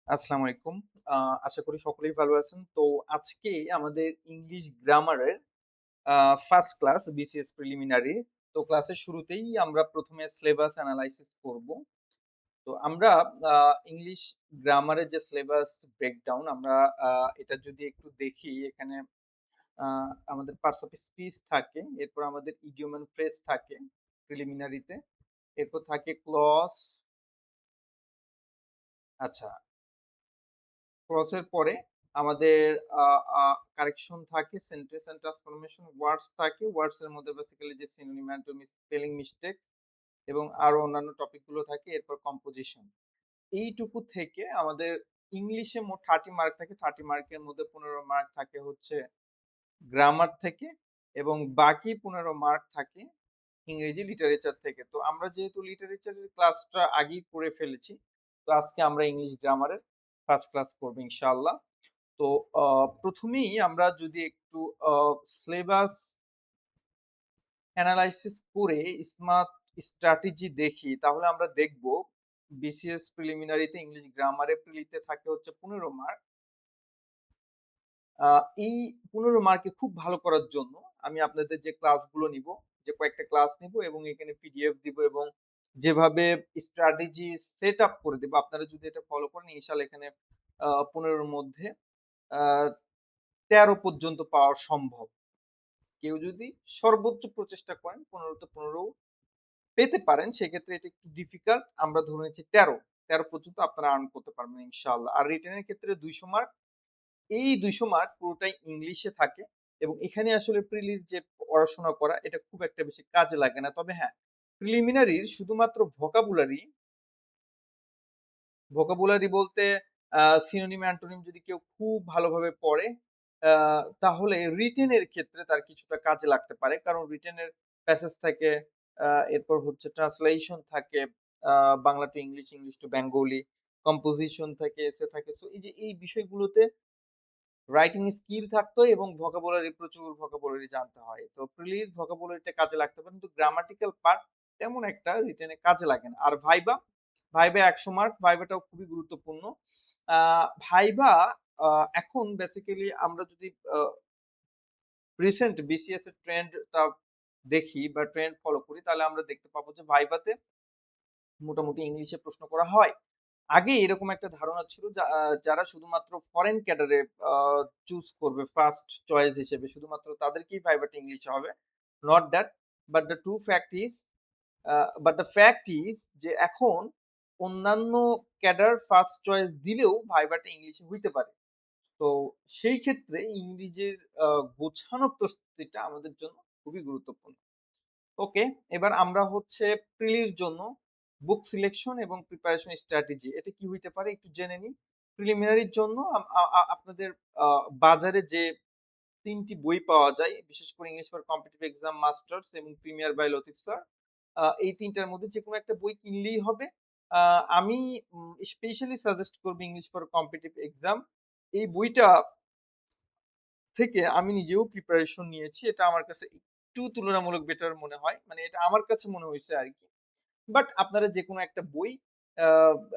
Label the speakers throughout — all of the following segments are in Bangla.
Speaker 1: আসসালামু আলাইকুম। আশা করি সকলেই ভালো আছেন। তো আজকে আমাদের ইংলিশ গ্রামারের ফার্স্ট ক্লাস বিসিএস প্রিলিমিনারি। তো ক্লাসের শুরুতেই আমরা ১ম এ সিলেবাস এনালাইসিস করব। তো আমরা আ ইংলিশ গ্রামারের যে সিলেবাস ব্রেকডাউন আমরা আ এটা যদি একটু দেখি এখানে আ আমাদের পার্টস অফ স্পিচ থাকে। এরপর আমাদের ইডিয়ম এন্ড ফ্রেজ থাকে প্রিলিমিনারিতে। এরপর থাকে ক্লজ। আচ্ছা, ক্রসের পরে আমাদের আ আ কারেকশন থাকে, সেন্টেন্স এন্ড ট্রান্সফরমেশন, ওয়ার্ডস থাকে। ওয়ার্ডস এর মধ্যে বেসিক্যালি যে সিনোনিম, অ্যান্টোনিম, স্পেলিং মিস্টেকস এবং আরো অন্যান্য টপিক গুলো থাকে। এরপর কম্পোজিশন। এইটুকু থেকে আমাদের ইংলিশে মোট 30 মার্ক থাকে। 30 মার্কের মধ্যে 15 মার্ক থাকে হচ্ছে গ্রামার থেকে এবং বাকি 15 মার্ক থাকে ইংরেজি লিটারেচার থেকে। তো আমরা যেহেতু লিটারেচারের ক্লাসটা আগেই করে ফেলেছি, তো আজকে আমরা ইংলিশ গ্রামারের ফার্স্ট ক্লাস করব ইনশাআল্লাহ। তো ১ম এই আমরা যদি একটু আ সিলেবাস এনালাইসিস করে স্মার্ট স্ট্র্যাটেজি দেখি, তাহলে আমরা দেখব বিসিএস প্রিলিমিনারিতে ইংলিশ গ্রামারে প্রিলিতে থাকে হচ্ছে ১৫ মার্ক। আ এই ১৫ মার্কে খুব ভালো করার জন্য আমি আপনাদের যে ক্লাসগুলো নিব, যে কয়েকটা ক্লাস নিব এবং এখানে পিডিএফ দিব এবং যেভাবে স্ট্র্যাটেজি সেট আপ করে দেব, আপনারা যদি এটা ফলো করেন ইনশাআল্লাহ এখানে ১৫ র মধ্যে আ ১৩ পর্যন্ত পাওয়া সম্ভব। কেউ যদি সর্বোচ্চ প্রচেষ্টা করেন ১৫ তে ১৫ পেতে পারেন, সেক্ষেত্রে এটা একটু ডিফিকাল্ট। আমরা ধরে নিচ্ছি ১৩। ১৩ পর্যন্ত আপনারা আর্ন করতে পারবেন ইনশাআল্লাহ। আর রিটেন এর ক্ষেত্রে ২০০ মার্ক। এই ২০০ মার্ক পুরোটাই ইংলিশে থাকে এবং এখানে আসলে প্রিলির যে পড়াশোনা করা এটা খুব একটা বেশি কাজে লাগে না। তবে হ্যাঁ, প্রিলিমিনারির শুধুমাত্র ভোকাবুলারি বলতে সিনোনিম, অ্যান্টোনিম যদি কেউ খুব ভালোভাবে পড়ে আ তাহলে রিটেন এর ক্ষেত্রে তার কিছুটা কাজে লাগতে পারে। কারণ রিটেন এর প্যাসেজ থাকে, এরপর হচ্ছে ট্রান্সলেশন থাকে, uh Bangla to English, English to Bengali, composition থাকে, এসে থাকে। সো এই যে এই বিষয়গুলোতে রাইটিং স্কিল থাকতে হয় এবং ভোকাবুলারি, প্রচুর ভোকাবুলারি জানতে হয়। তো প্রিলির ভোকাবুলারিটা কাজে লাগতে পারে। কিন্তু গ্রামাটিক্যাল পার্ট তেমন একটা রিটেন এ কাজে লাগে না। আর ভাইবা ১০০ মার্ক। ভাইবাটাও খুবই গুরুত্বপূর্ণ। আ ভাইবা আ এখন বেসিক্যালি আমরা যদি আ রিসেন্ট বিসিএস এর ট্রেন্ডটা দেখি বা ট্রেন্ড ফলো করি, তাহলে আমরা দেখতে পাবো যে ভাইভাতে মোটামুটি ইংলিশে প্রশ্ন করা হয়। আগে এরকম একটা ধারণা ছিল যারা শুধুমাত্র ফরেন ক্যাডারে আ চুজ করবে ফার্স্ট চয়েস হিসেবে শুধুমাত্র তাদেরকেই ভাইভাটা ইংলিশে হবে। Not that, but the true fact is a but the fact ইস যে এখন অন্যান্য ক্যাডার ফার্স্ট চয়েস দিলেও ভাইভাটা ইংলিশে হইতে পারে। তো সেই ক্ষেত্রে ইংরেজির আ গোছানো প্রস্তুতিটা আমাদের জন্য খুবই গুরুত্বপূর্ণ। ওকে, এবার আমরা হচ্ছে প্রিলির জন্য বুক সিলেকশন এবং প্রিপারেশন স্ট্র্যাটেজি এটা কি হইতে পারে একটু জেনে নিই। প্রিলিমিনারির জন্য আপনাদের বাজারে যে ৩ টি বই পাওয়া যায়, বিশেষ করে English for competitive exam masters এবং প্রিমিয়ার বাই লতিফ স্যার। এই ৩ টার মধ্যে যেকোনো একটা বই কিনলেই হবে। আ আমি স্পেশালি সাজেস্ট করব ইংলিশ ফর কম্পিটিটিভ এক্সাম। এই বইটা থেকে আমি নিজেও প্রিপারেশন নিয়েছি। এটা আমার কাছে একটু তুলনামূলক বেটার মনে হয়। মানে এটা আমার কাছে মনে হইছে আরকি। বাট আপনারা যেকোনো একটা বই আ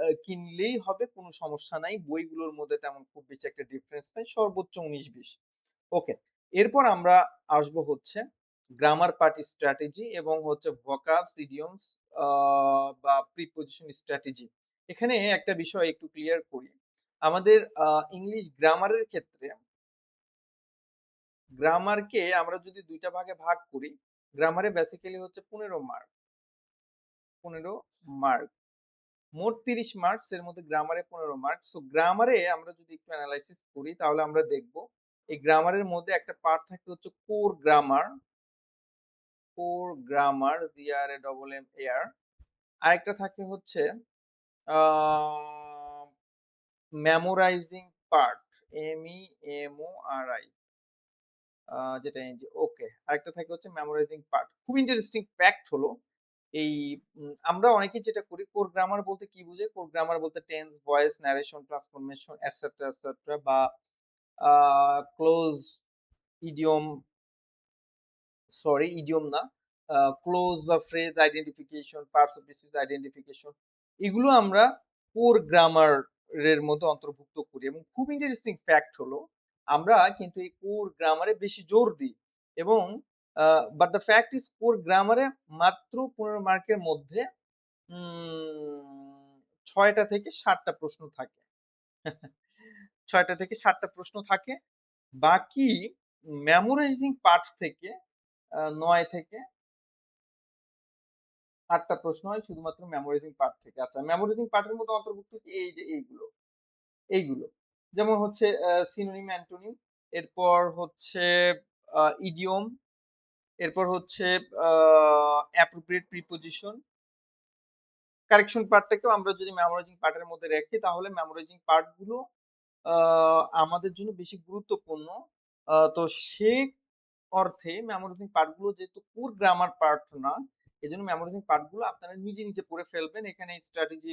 Speaker 1: আ কিনলেই হবে, কোনো সমস্যা নাই। বইগুলোর মধ্যে তেমন খুব বেশি একটা ডিফারেন্স নাই। সর্বোচ্চ ১৯-২০। ওকে। এরপর আমরা আসবো হচ্ছে গ্রামার পার্ট স্ট্র্যাটেজি এবং হচ্ছে ভোকাবস, ইডিয়মস আ বা প্রিপোজিশন স্ট্র্যাটেজি। এখানে একটা বিষয় একটু ক্লিয়ার করি। আমাদের ইংলিশ গ্রামারের ক্ষেত্রে গ্রামারকে আমরা যদি ২ টা ভাগে ভাগ করি, গ্রামারে বেসিক্যালি হচ্ছে ১৫ মার্ক। ১৫ মার্ক। মোট ৩০ মার্কস, এর মধ্যে গ্রামারে ১৫ মার্কস। সো গ্রামারে আমরা যদি একটু এনালাইসিস করি তাহলে আমরা দেখব এই গ্রামারের মধ্যে একটা পার্ট থাকে হচ্ছে কোর গ্রামার, GRAMAR। আরেকটা থাকে হচ্ছে আ মেমোরাইজিং পার্ট, MEMORI, যেটা এনজি ওকে। আরেকটা থাকে হচ্ছে মেমোরাইজিং পার্ট। খুব ইন্টারেস্টিং ফ্যাক্ট হলো এই আমরা অনেকেই যেটা করি কোর গ্রামার বলতে কি বুঝাই? কোর গ্রামার বলতে tense, voice, narration, transformation etcetera, etcetera বা আ ক্লোজ, ইডিয়ম, ইডিয়ম না। ক্লোজ বা phrase identification, parts of speech identification, এগুলো আমরা কোর গ্রামার এর মধ্যে অন্তর্ভুক্ত করি। এবং খুব ইন্টারেস্টিং ফ্যাক্ট হলো আমরা কিন্তু এই কোর গ্রামারে বেশি জোর দিই এবং but the fact is core গ্রামারে মাত্র 15 মার্কের মধ্যে 6টা থেকে 7টা প্রশ্ন থাকে। 6টা থেকে 7টা প্রশ্ন থাকে। বাকি মেমোরাইজিং পার্ট থেকে 9 থেকে 8টা প্রশ্ন হয় শুধুমাত্র মেমোরাইজিং পার্ট থেকে। আচ্ছা, মেমোরাইজিং পার্টের মধ্যে অন্তর্ভুক্ত কি এই যে এইগুলো। যেমন হচ্ছে সিনোনিম, অ্যান্টোনিম, এরপর হচ্ছে ইডিয়ম, এরপর হচ্ছে অ্যাপ্রোপ্রিয়েট প্রিপোজিশন। কারেকশন পার্টটাকেও আমরা যদি মেমোরাইজিং পার্টের মধ্যে রাখি তাহলে মেমোরাইজিং পার্টগুলো আমাদের জন্য বেশি গুরুত্বপূর্ণ। তো সে অর্থে মেমোরাইজিং পার্টগুলো যেহেতু কোর গ্রামার পার্ট না, এজন্য মেমোরাইজিং পার্টগুলো আপনারা নিজে নিজে পড়ে ফেলবেন। এখানে স্ট্র্যাটেজি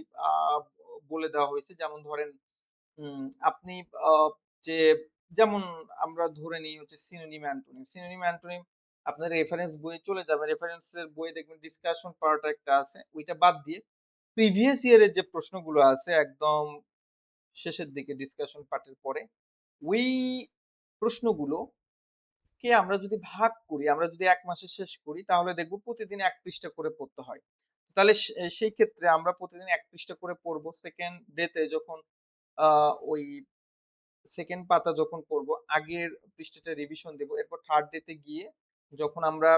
Speaker 1: বলে দেওয়া হয়েছে। যেমন ধরেন আপনি যে যেমন আমরা ধরে নিই হচ্ছে সিনোনিম, অ্যান্টোনিম। সিনোনিম, অ্যান্টোনিম আপনার রেফারেন্স বইয়ে চলে যাবেন। রেফারেন্সের বইয়ে দেখবেন ডিসকাশন পার্ট একটা আছে। ওইটা বাদ দিয়ে প্রিভিয়াস ইয়ারের যে প্রশ্নগুলো আছে একদম শেষের দিকে ডিসকাশন পার্টের পরে, ওই প্রশ্নগুলো কে আমরা যদি ভাগ করি, আমরা যদি ১ মাসে শেষ করি তাহলে দেখব প্রতিদিন ১ পৃষ্ঠা করে পড়তে হয়। তাহলে সেই ক্ষেত্রে আমরা প্রতিদিন ১ পৃষ্ঠা করে পড়ব। সেকেন্ড ডে তে যখন ওই সেকেন্ড পাতা যখন পড়বো আগের পৃষ্ঠাটা রিভিশন দেব। এরপর থার্ড ডে তে গিয়ে যখন আমরা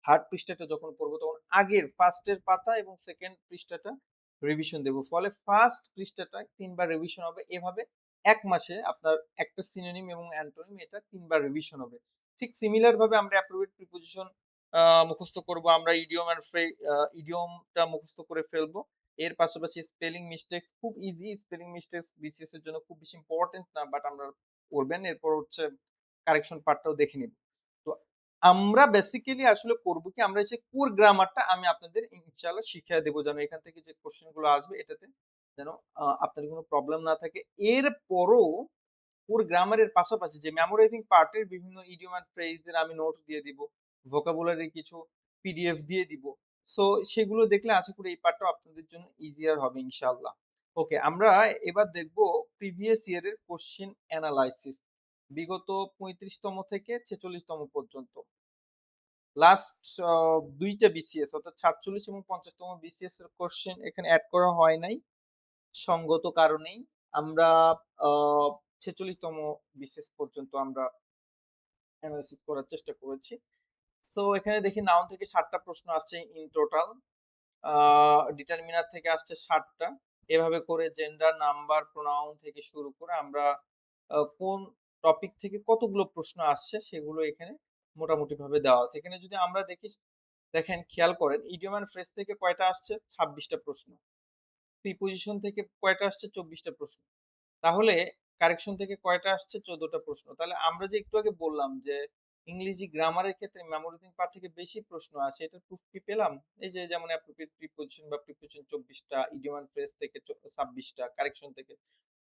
Speaker 1: থার্ড পৃষ্ঠাটা যখন পড়বো তখন আগের ফার্স্টের পাতা এবং সেকেন্ড পৃষ্ঠাটা রিভিশন দেব। ফলে ফার্স্ট পৃষ্ঠাটা ৩ বার রিভিশন হবে। এভাবে ১ মাসে আপনার একটা সিনোনিম এবং অ্যান্টোনিম এটা ৩ বার রিভিশন হবে। ঠিক সিমিলার ভাবে আমরা অ্যাপ্রোপ্রিয়েট প্রিপোজিশন মুখস্থ করব। আমরা ইডিয়ম এন্ড ইডিয়মটা মুখস্থ করে ফেলবো। এর পাশাপাশি স্পেলিং মিস্টেকস খুব ইজি। স্পেলিং মিস্টেকস বিসিএস এর জন্য খুব বেশি ইম্পর্টেন্ট না, বাট আমরা করবেন। এরপর হচ্ছে কারেকশন পার্টটাও দেখে নিব। তো আমরা বেসিক্যালি আসলে করব কি, আমরা যে কোর গ্রামারটা আমি আপনাদের ইনশাআল্লাহ শিখিয়ে দেব, যেন এখান থেকে যে কোশ্চেন গুলো আসবে এটাতে যেন আপনাদের কোনো প্রবলেম না থাকে। এরপরও কোর গ্রামারের পাশাপাশি যে মেমোরাইজিং পার্টের বিভিন্ন ইডিয়ম এন্ড ফ্রেজের আমি নোটস দিয়ে দিব, ভোকাবুলারি কিছু পিডিএফ দিয়ে দিব। সো সেগুলো দেখলে আশা করি এই পার্টটাও আপনাদের জন্য ইজিয়ার হবে ইনশাআল্লাহ। ওকে, আমরা এবার দেখব প্রিভিয়াস ইয়ারের কোশ্চেন অ্যানালাইসিস বিগত 35তম থেকে 46তম পর্যন্ত। লাস্ট 2টা বিসিএস অর্থাৎ 47 এবং 50তম বিসিএস এর কোশ্চেন এখানে অ্যাড করা হয় নাই সঙ্গত কারণেই। আমরা 46তম বিসিএস পর্যন্ত আমরা অ্যানালাইসিস করার চেষ্টা করেছি। সো এখানে দেখি নাউন থেকে 7টা প্রশ্ন আসছে ইন টোটাল। ডিটারমিনার থেকে আসছে 7টা। এভাবে করে জেন্ডার, নাম্বার, প্রোনাউন থেকে শুরু করে আমরা কোন টপিক থেকে কতগুলো প্রশ্ন আসছে সেগুলো এখানে মোটামুটি ভাবে দেওয়া আছে। এখানে যদি আমরা দেখি, দেখেন খেয়াল করেন ইডিয়ম এন্ড ফ্রেজ থেকে কয়টা আসছে 26টা প্রশ্ন, প্রিপোজিশন থেকে কয়টা আসছে 24টা প্রশ্ন, তাহলে কারেকশন থেকে কয়টা আসছে 14টা প্রশ্ন। তাহলে আমরা যে একটু আগে বললাম যে ইংরেজি গ্রামারের ক্ষেত্রে মেমোরাইজিং পার্ট থেকে বেশি প্রশ্ন আসে, এটা প্রুফ কি পেলাম? এই যে যেমন অ্যাপ্রোপ্রিয়েট প্রিপোজিশন বা প্রিপোজিশন 24টা, ইডিয়ম এন্ড ফ্রেজ থেকে 26টা, কারেকশন থেকে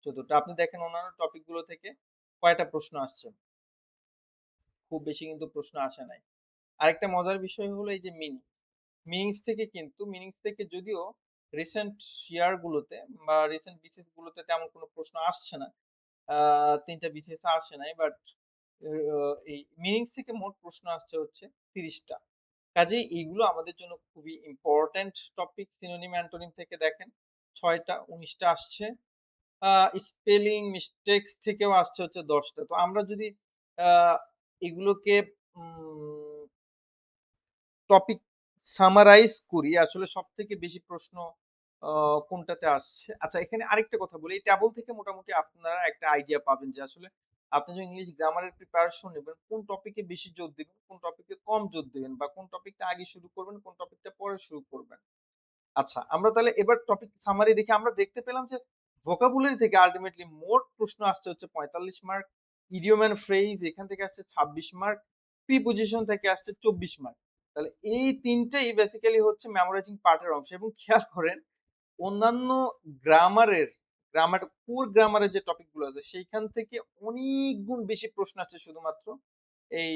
Speaker 1: 14টা। আপনি দেখেন অন্যান্য টপিক গুলো থেকে কয়টা প্রশ্ন আসছে, খুব বেশি কিন্তু প্রশ্ন আসে নাই। আরেকটা মজার বিষয় হলো এই যে মিনিংস থেকে যদিও রিসেন্ট ইয়ার গুলোতে বা রিসেন্ট বিসিএস গুলোতে তেমন কোনো প্রশ্ন আসছে না, 3টা বিসিএস আসে নাই, বাট এই মিনিংস থেকে মোট প্রশ্ন আসছে হচ্ছে 30টা। কাজেই এইগুলো আমাদের জন্য খুবই ইম্পর্টেন্ট টপিক। সিনোনিম অ্যান্টোনিম থেকে দেখেন 6টা, 19টা আসছে। স্পেলিং মিস্টেকস থেকেও আসছে হচ্ছে 10টা। তো আমরা যদি আহ, এগুলোকে টপিক সামারাইজ করি আসলে সব থেকে বেশি প্রশ্ন কোনটাতে আসছে। আচ্ছা, এখানে আরেকটা কথা বলি, এই ট্যাবল থেকে মোটামুটি আপনারা একটা আইডিয়া পাবেন যে আসলে আপনি যখন ইংলিশ গ্রামারের প্রিপারেশন নেবেন কোন টপিকে বেশি জোর দিবেন, কোন টপিকে কম জোর দিবেন, বা কোন টপিকটা আগে শুরু করবেন, কোন টপিকটা পরে শুরু করবেন। আচ্ছা, আমরা তাহলে এবার টপিক সামারি দেখি। আমরা দেখতে পেলাম যে ভোকাবুলারি থেকে আলটিমেটলি মোট প্রশ্ন আসছে হচ্ছে 45 মার্ক, ইডিয়ম এন্ড ফ্রেজ এখান থেকে আসছে 26 মার্ক, প্রিপোজিশন থেকে আসছে 24 মার্ক। তাহলে এই তিনটেই বেসিক্যালি হচ্ছে মেমোরাইজিং পার্টের অংশ। এবং খেয়াল করেন অন্যান্য গ্রামারের কোর গ্রামারের যে টপিক গুলো আছে সেইখান থেকে অনেক গুণ বেশি প্রশ্ন আসছে শুধুমাত্র এই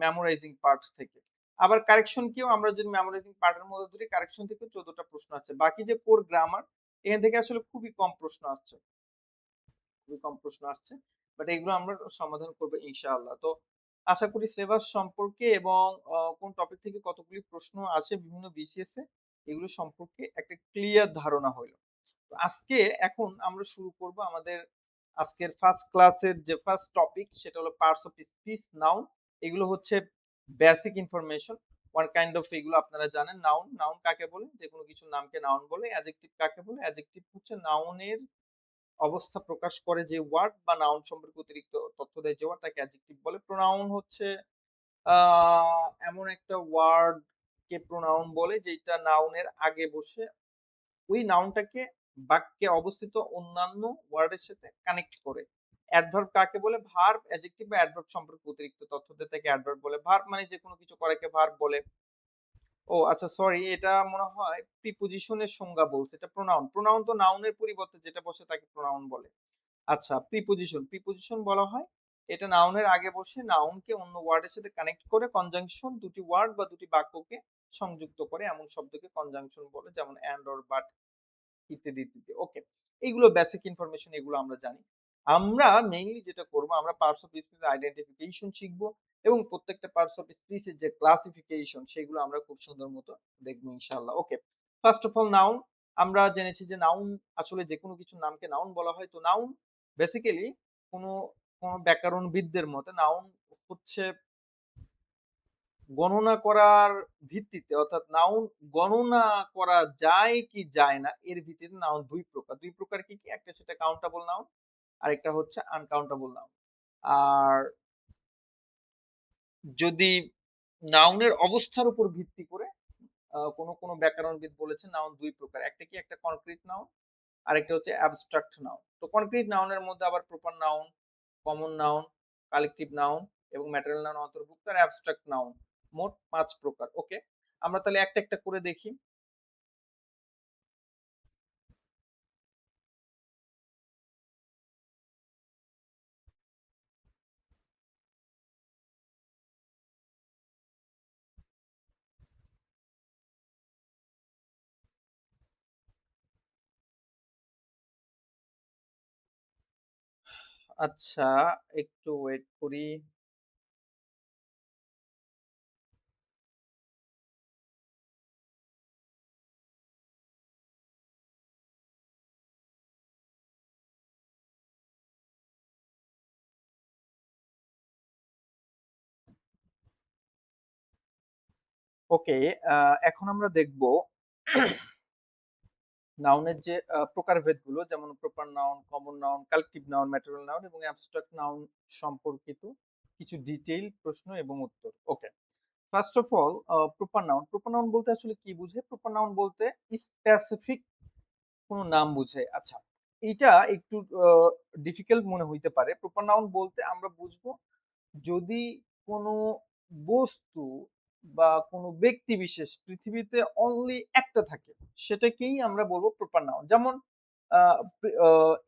Speaker 1: মেমোরাইজিং পার্টস থেকে। আবার কারেকশন কেও আমরা যদি মেমোরাইজিং পার্টের মধ্যে ধরি, কারেকশন থেকে 14টা প্রশ্ন আছে। বাকি যে কোর গ্রামার এখান থেকে আসলে খুবই কম প্রশ্ন আসছে, খুবই কম প্রশ্ন আসছে, বাট এগুলো আমরা সমাধান করবো ইনশাআল্লাহ। তো আশা করি সিলেবাস সম্পর্কে এবং কোন টপিক থেকে কতগুলি প্রশ্ন আসে বিভিন্ন বিসিএস এ এগুলো সম্পর্কে একটা ক্লিয়ার ধারণা হইল। তো আজকে এখন আমরা শুরু করব আমাদের আজকের ফার্স্ট ক্লাসের যে ফার্স্ট টপিক, সেটা হলো পার্টস অফ স্পিচ নাউন। এগুলো হচ্ছে basic information, one kind of, এগুলো আপনারা জানেন। নাউন, নাউন কাকে বলে, যে কোনো কিছুর নামকে নাউন বলে। অ্যাডজেক্টিভ কাকে বলে, অ্যাডজেক্টিভ হচ্ছে নাউনের অবস্থা প্রকাশ করে যে ওয়ার্ড বা নাউন সম্পর্কে অতিরিক্ত তথ্য দেয় যে ওয়ার্ড, তাকে অ্যাডজেক্টিভ বলে। প্রোনাউন হচ্ছে এমন একটা ওয়ার্ড কে প্রোনাউন বলে যেটা নাউনের আগে বসে ওই নাউনটাকে বাক্যে অবস্থিত অন্যান্য ওয়ার্ডের সাথে কানেক্ট করে। অ্যাডভার্ব কাকে বলে, ভার্ব, অ্যাডজেক্টিভ বা অ্যাডভার্ব সম্পর্কে অতিরিক্ত তথ্য দিয়ে তাকে অ্যাডভার্ব বলে। ভার্ব মানে যে কোনো কিছু করাকে ভার্ব বলে। ও আচ্ছা, সরি, এটা মনে হয় প্রিপজিশনের সংজ্ঞা বলছে, এটা প্রোনাউন। প্রোনাউন তো নাউনের পরিবর্তে যেটা বসে তাকে প্রোনাউন বলে। আচ্ছা, প্রিপজিশন, প্রিপজিশন বলা হয় এটা নাউনের আগে বসে নাউনকে অন্য ওয়ার্ডের সাথে কানেক্ট করে কনজাংশন, দুটি ওয়ার্ড বা দুটি বাক্যকে সংযুক্ত করে এমন শব্দকে কনজাংশন বলে, যেমন এন্ড অর বাট ইত্যাদি ইত্যাদি। ওকে, এইগুলো বেসিক ইনফরমেশন, এগুলো আমরা জানি। আমরা মেইনলি যেটা করব, আমরা পার্টস অফ স্পিচ আইডেন্টিফিকেশন শিখব এবং প্রত্যেকটা পার্টস অফ স্পিচের যে ক্লাসিফিকেশন সেগুলো আমরা খুব সুন্দর মতো দেখবো ইনশাআল্লাহ। ওকে, ফার্স্ট অফ অল নাউন। আমরা জেনেছি যে নাউন আসলে যে কোনো কিছুর নামকে নাউন বলা হয়। তো নাউন বেসিক্যালি কোনো কোনো ব্যাকরণবিদদের মতে নাউন হচ্ছে গণনা করার ভিত্তিতে, অর্থাৎ নাউন গণনা করা যায় কি যায় না এর ভিত্তিতে নাউন দুই প্রকার। দুই প্রকার কি কি? একটা সেটা কাউন্টেবল নাউন, আরেকটা হচ্ছে আনকাউন্টেবল নাউন। আর যদি নাউনের অবস্থার উপর ভিত্তি করে কোনো কোনো ব্যাকরণবিদ বলেছে নাউন দুই প্রকার। একটা কি, একটা কনক্রিট নাউন, আরেকটা হচ্ছে অ্যাবস্ট্রাক্ট নাউন। তো কনক্রিট নাউনের মধ্যে আবার proper noun, common noun, collective noun এবং ম্যাটেরিয়াল নাউন অন্তর্ভুক্ত। আর অ্যাবস্ট্রাক্ট নাউন মোট 5 প্রকার। ওকে, আমরা তাহলে একটা একটা করে দেখি। আচ্ছা, একটু ওয়েট করি। ওকে, এখন আমরা দেখব নাউনের যে প্রকারভেদ গুলো, যেমন proper noun, common noun, collective noun, material noun এবং অ্যাবস্ট্রাক্ট নাউন সম্পর্কিত কিছু ডিটেইল প্রশ্ন এবং উত্তর। Okay, first of all proper noun. Proper noun বলতে আসলে কি বুঝে? প্রপার নাউন বলতে স্পেসিফিক কোনো নাম বুঝে। আচ্ছা, এটা একটু ডিফিকাল্ট মনে হইতে পারে। প্রপার নাউন বলতে আমরা বুঝবো যদি কোনো বস্তু বা কোনো ব্যক্তি বিশেষ পৃথিবীতে অনলি একটা থাকে, সেটাকেই আমরা বলবো প্রপার নাউন। যেমন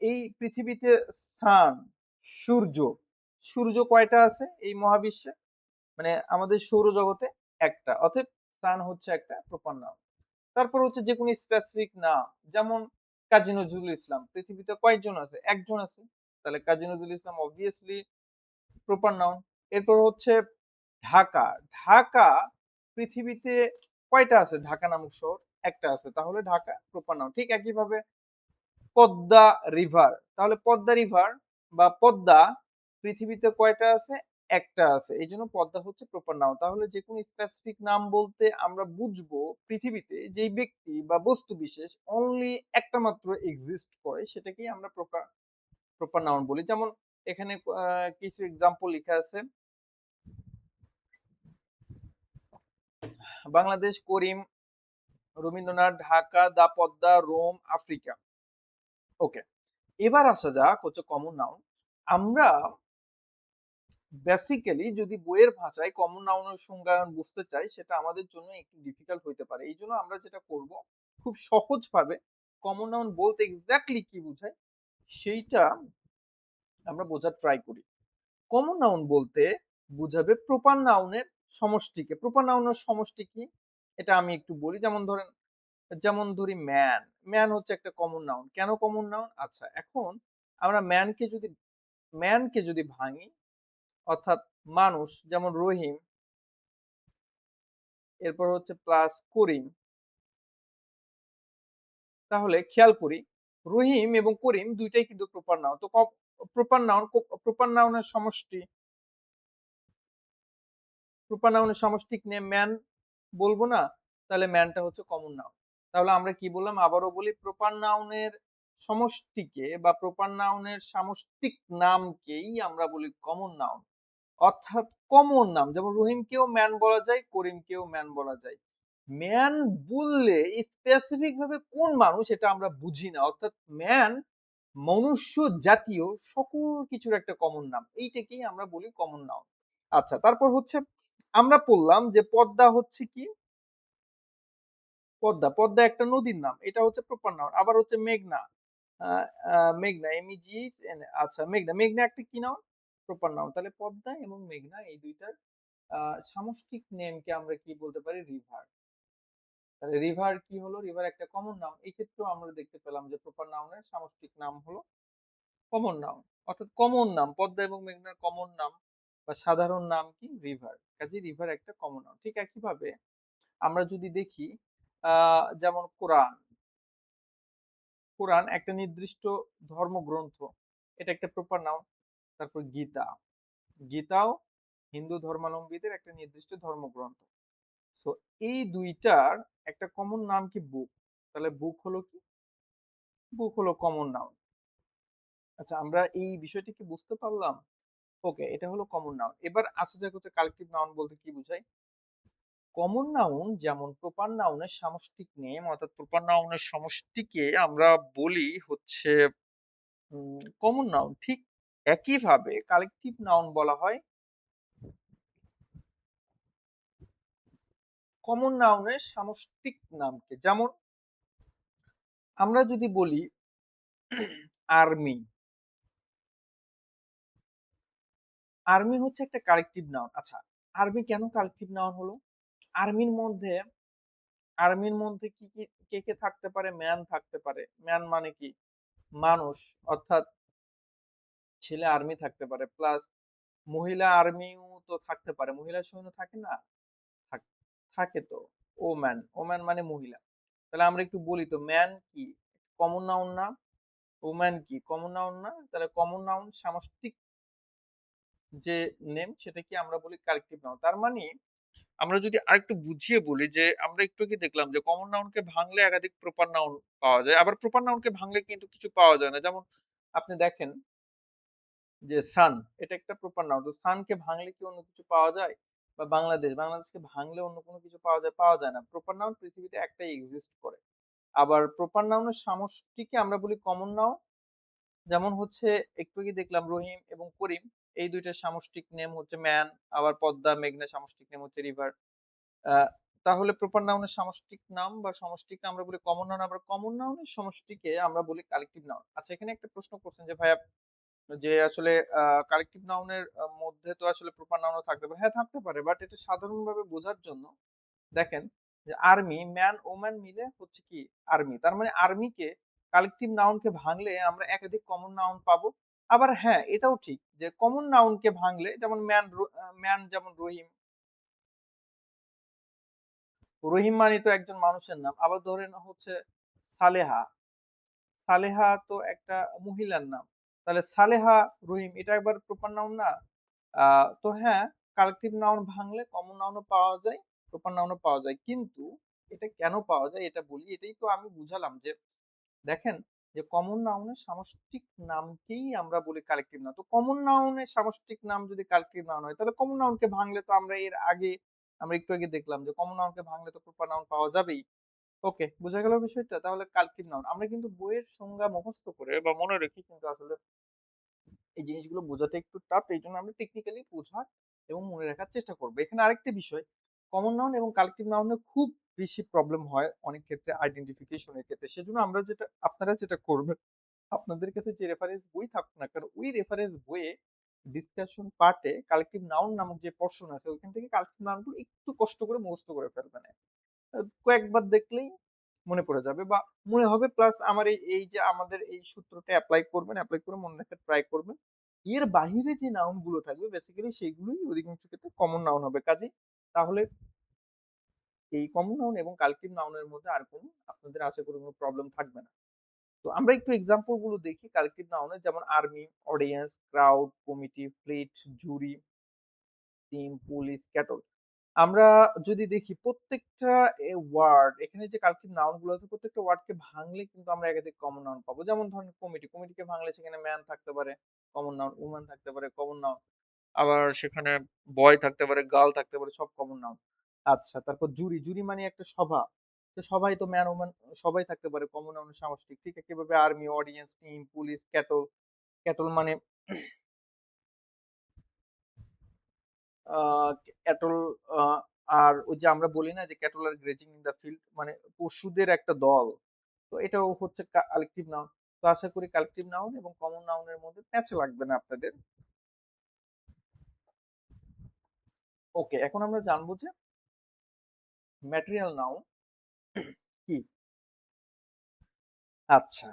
Speaker 1: এই পৃথিবীতে সান, সূর্য, সূর্য কয়টা আছে এই মহাবিশ্বে? মানে আমাদের সৌরজগতে একটা, অতএব সান হচ্ছে একটা প্রপার নাউন। তারপর হচ্ছে যে কোনো স্পেসিফিক নাম, যেমন কাজী নজরুল ইসলাম, পৃথিবীতে কয়জন আছে? একজন আছে, তাহলে Kazi Nazrul Islam obviously proper noun. এরপর হচ্ছে ঢাকা, ঢাকা পৃথিবীতে কয়টা আছে? ঢাকা নামক শহর একটা আছে, তাহলে ঢাকা প্রপার নাউন। ঠিক একইভাবে পদ্মা রিভার, তাহলে পদ্মা রিভার বা পদ্মা পৃথিবীতে কয়টা আছে? একটা আছে, এই জন্য পদ্মা হচ্ছে প্রপার নাউন। তাহলে যে কোনো স্পেসিফিক নাম বলতে আমরা বুঝবো পৃথিবীতে যেই ব্যক্তি বা বস্তু বিশেষ অনলি একটা মাত্র এক্সিস্ট করে সেটাকেই আমরা প্রপার প্রপার নাউন বলি। যেমন এখানে কিছু এক্সাম্পল লেখা আছে: বাংলাদেশ, করিম, রবীন্দ্রনাথ, ঢাকা, দা পদ্মা, রোম, আফ্রিকা। ওকে, এবার আসা যাক হচ্ছে কমন নাউন। আমরা বেসিক্যালি যদি বইয়ের ভাষায় কমন নাউনের সংজ্ঞায়ন বুঝতে চাই, সেটা আমাদের জন্য একটু ডিফিকাল্ট হইতে পারে। এই জন্য আমরা যেটা করব, খুব সহজ ভাবে কমন নাউন বলতে এক্স্যাক্টলি কি বোঝায় সেইটা আমরা বোঝার ট্রাই করি। কমন নাউন বলতে বুঝাবে প্রপার নাউনের সমষ্টিকে। প্রপার নাউনের সমষ্টি কি এটা আমি একটু বলি। যেমন ধরেন যেমন ধরি ম্যান, ম্যান হচ্ছে একটা কমন নাউন। কেন কমন নাউন? আচ্ছা, এখন আমরা ম্যানকে যদি ভাঙি, অর্থাৎ মানুষ, যেমন রহিম, এরপর হচ্ছে প্লাস করিম, তাহলে খেয়াল করি রহিম এবং করিম দুইটাই কিন্তু প্রপার নাউন। তো প্রপার নাউনের সমষ্টি, প্রপার নাউনের সামষ্টিক নেম ম্যান বলবো না, তাহলে ম্যানটা হচ্ছে কমন নাউন। তাহলে আমরা কি বললাম, আবারও বলি, প্রপার নাউনের সমষ্টিকে বা প্রপার নাউনের সামষ্টিক নামকেই আমরা বলি কমন নাউন। অর্থাৎ কমন নাম, যেমন রহিমকেও ম্যান বলা যায়, করিমকেও ম্যান বলা যায়। ম্যান বললে স্পেসিফিক ভাবে কোন মানুষ এটা আমরা বুঝি না, অর্থাৎ ম্যান মনুষ্য জাতীয় সকল কিছুর একটা কমন নাম, এইটাকেই আমরা বলি কমন নাউন। আচ্ছা, তারপর হচ্ছে আমরা পড়লাম যে পদ্মা হচ্ছে কি, পদ্মা পদ্মা একটা নদীর নাম, এটা হচ্ছে প্রপার নাউন। আবার হচ্ছে মেঘনা, মেঘনা, MEG, আচ্ছা, মেঘনা, মেঘনা একটা কি নাউন, প্রপার নাউন। তাহলে পদ্মা এবং মেঘনা এই দুইটার সামষ্টিক নেমকে আমরা কি বলতে পারি, রিভার। তাহলে রিভার কি হলো, রিভার একটা কমন নাউন। এই ক্ষেত্রেও আমরা দেখতে পেলাম যে প্রপার নাউনের সামষ্টিক নাম হলো কমন নাউন। অর্থাৎ কমন নাম, পদ্মা এবং মেঘনার কমন নাম বা সাধারণ নাম কি, রিভার। কাজে রিভার একটা কমন নাউন। ঠিক একইভাবে আমরা যদি দেখি যেমন কোরআন, কোরআন একটা নির্দিষ্ট ধর্মগ্রন্থ, এটা একটা প্রপার নাউন। তারপর গীতা, গীতাও হিন্দু ধর্মাবলম্বীদের একটা নির্দিষ্ট ধর্মগ্রন্থ। সো এই দুইটার একটা কমন নাম কি, বুক। তাহলে বুক হলো কি, বুক হলো কমন নাউন। আচ্ছা, আমরা এই বিষয়টি কি বুঝতে পারলাম? ওকে, এটা হলো কমন নাউন। এবার আসা যাক হচ্ছে কালেকটিভ নাউন বলতে কি বোঝায়। কমন নাউন যেমন প্রপার নাউনের সামষ্টিক নেম, অর্থাৎ প্রপার নাউনের সমষ্টিকে আমরা বলি হচ্ছে কমন নাউন, ঠিক একইভাবে কালেকটিভ নাউন বলা হয় কমন নাউনের সামষ্টিক নামকে। যেমন আমরা যদি বলি আর্মি, আর্মি হচ্ছে একটা কালেকটিভ নাউন। আচ্ছা, আর্মি কেন কালেকটিভ নাউন হলো? আর্মির মধ্যে আর্মির মধ্যে কি কি কে কে থাকতে পারে, ম্যান থাকতে পারে। ম্যান মানে কি, মানুষ, অর্থাৎ ছেলে আর্মি থাকতে পারে, প্লাস মহিলা আর্মিও তো থাকতে পারে। মহিলা সৈন্য থাকে না, থাক- থাকে তো। ওম্যান, ওম্যান মানে মহিলা। তাহলে আমরা একটু বলি তো, ম্যান কি কমন নাউন না? ওম্যান কি কমন নাউন না? তাহলে কমন নাউন সামষ্টিক যে নেম, সেটা কি আমরা বলি কালেকটিভ নাউন। তার মানে আমরা যদি আরেকটু বুঝিয়ে বলি, যে আমরা একটু কি দেখলাম যে কমন নাউনকে ভাঙলে একাধিক প্রপার নাউন পাওয়া যায়, আবার প্রপার নাউনকে ভাঙলে কিন্তু কিছু পাওয়া যায় না। যেমন আপনি দেখেন যে সান, এটা একটা প্রপার নাউন। তো সানকে ভাঙলে কি অন্য কিছু পাওয়া যায়? বা বাংলাদেশ, বাংলাদেশকে ভাঙলে অন্য কোনো কিছু পাওয়া যায়? পাওয়া যায় না। প্রপার নাউন পৃথিবীতে একটাই এক্সিস্ট করে। আবার প্রপার নাউনের সমষ্টিকে আমরা বলি কমন নাউন। যেমন হচ্ছে একটু আগে দেখলাম রহিম এবং করিম, এই দুইটার সামষ্টিক নেম হচ্ছে ম্যান। আবার পদ্মা মেঘনা সামষ্টিক নেম হচ্ছে রিভার। তাহলে প্রপার নাউনের সামষ্টিক নাম বা সমষ্টিকে আমরা বলি কমন নাউন, আবার কমন নাউনের সমষ্টিকে আমরা বলি কালেকটিভ নাউন। আচ্ছা, এখানে একটা প্রশ্ন করছেন যে ভাইয়া, যে আসলে কালেকটিভ নাউনের মধ্যে তো আসলে প্রপার নাউনও থাকতে পারে। হ্যাঁ, থাকতে পারে, বাট এটা সাধারণভাবে বোঝার জন্য দেখেন যে আর্মি, ম্যান, ওম্যান মিলে হচ্ছে কি আর্মি। তার মানে আর্মিকে কালেকটিভ নাউনকে ভাঙলে আমরা একাধিক কমন নাউন পাবো। আবার হ্যাঁ, এটাও ঠিক যে কমন নাউনকে ভাঙলে, যেমন ম্যান, ম্যান যেমন রহিম, রহিম মানে তো একজন মানুষের নাম। আবার ধরেন হচ্ছে সালেহা, সালেহা তো একটা মহিলার নাম। তাহলে সালেহা, রহিম, এটা একবার প্রপার নাউন না? তো হ্যাঁ, কালেকটিভ নাউন ভাঙলে কমন নাউনও পাওয়া যায়, প্রপার নাউনও পাওয়া যায়। কিন্তু এটা কেন পাওয়া যায় এটা বলি, এটাই তো আমি বুঝালাম যে দেখেন যে কমন নাউনের সামষ্টিক নামকেই আমরা বলি কালেকটিভ নাউন। তো কমন নাউনের সামষ্টিক নাম যদি কালেকটিভ নাউন হয়, তাহলে কমন নাউনকে ভাঙলে তো আমরা এর আগে, আমরা একটু আগে দেখলাম যে কমন নাউনকে ভাঙলে তো প্রপার নাউন পাওয়া যাবেই। ওকে, বোঝা গেল বিষয়টা? তাহলে কালেকটিভ নাউন আমরা কিন্তু বইয়ের সংজ্ঞা মুখস্থ করে বা মনে রেখে কিন্তু আসলে এই জিনিসগুলো বোঝাটা একটু টাফ। এই জন্য আমরা টেকনিক্যালি বোঝার এবং মনে রাখার চেষ্টা করবো। এখানে আরেকটা বিষয়, কমন নাউন এবং কালেকটিভ নাউনে খুব বেশি প্রবলেম হয় অনেক ক্ষেত্রে আইডেন্টিফিকেশনের ক্ষেত্রে। সেজন্য আমরা যেটা, আপনারা যেটা করবেন, আপনাদের কাছে যে রেফারেন্স বই থাকুক না কেন, ওই রেফারেন্স বইয়ে ডিসকাশন পার্টে কালেকটিভ নাউন নামক যে পোরশন আছে, ওইখান থেকে কালেকটিভ নাউনগুলো একটু কষ্ট করে মুখস্থ করে ফেলবেন। কয়েকবার দেখলেই মনে পড়ে যাবে বা মনে হবে, প্লাস আমার এই যে আমাদের এই সূত্রটা অ্যাপ্লাই করে মনে রাখার ট্রাই করবেন। এর বাহিরে যে নাউন গুলো থাকবে বেসিক্যালি সেইগুলোই অধিকাংশ ক্ষেত্রে কমন নাউন হবে। কাজেই তাহলে এই কমন নাউন এবং কালেক্টিভ নাউনের মধ্যে আর কোনো আপনাদের আশা করি কোনো প্রবলেম থাকবে না। তো আমরা একটু এক্সাম্পল গুলো দেখি কালেক্টিভ নাউনের, যেমন army, audience, crowd, committee, fleet, jury, team, police, cattle. আমরা যদি দেখি প্রত্যেকটা ওয়ার্ড, এখানে যে কালেক্টিভ নাউন গুলো আছে প্রত্যেকটা ওয়ার্ডকে ভাঙলে কিন্তু আমরা একাধিক কমন নাউন পাবো। যেমন ধরেন কমিটি, কমিটিকে ভাঙলে সেখানে ম্যান থাকতে পারে কমন নাউন, উম্যান থাকতে পারে কমন নাউন, আবার সেখানে বয় থাকতে পারে, গার্ল থাকতে পারে, সব কমন নাউন। আচ্ছা, তারপর জুরি, জুরি মানে একটা সভা, তো সবাই তো ম্যান উম্যান সবাই থাকতে পারে কমন নাউন সামষ্টিক। ঠিক একইভাবে army, audience, team, police, cattle, cattle মানে ক্যাটল, আর ওই যে আমরা বলি না যে cattle R grazing in the field, মানে পশুদের একটা দল। তো এটাও হচ্ছে কালেকটিভ নাউন। তো আশা করি কালেকটিভ নাউন এবং কমন নাউনের মধ্যে প্যাচ লাগবে না আপনাদের। ওকে, এখন আমরা জানবো যে ম্যাটেরিয়াল নাউন কি। আচ্ছা,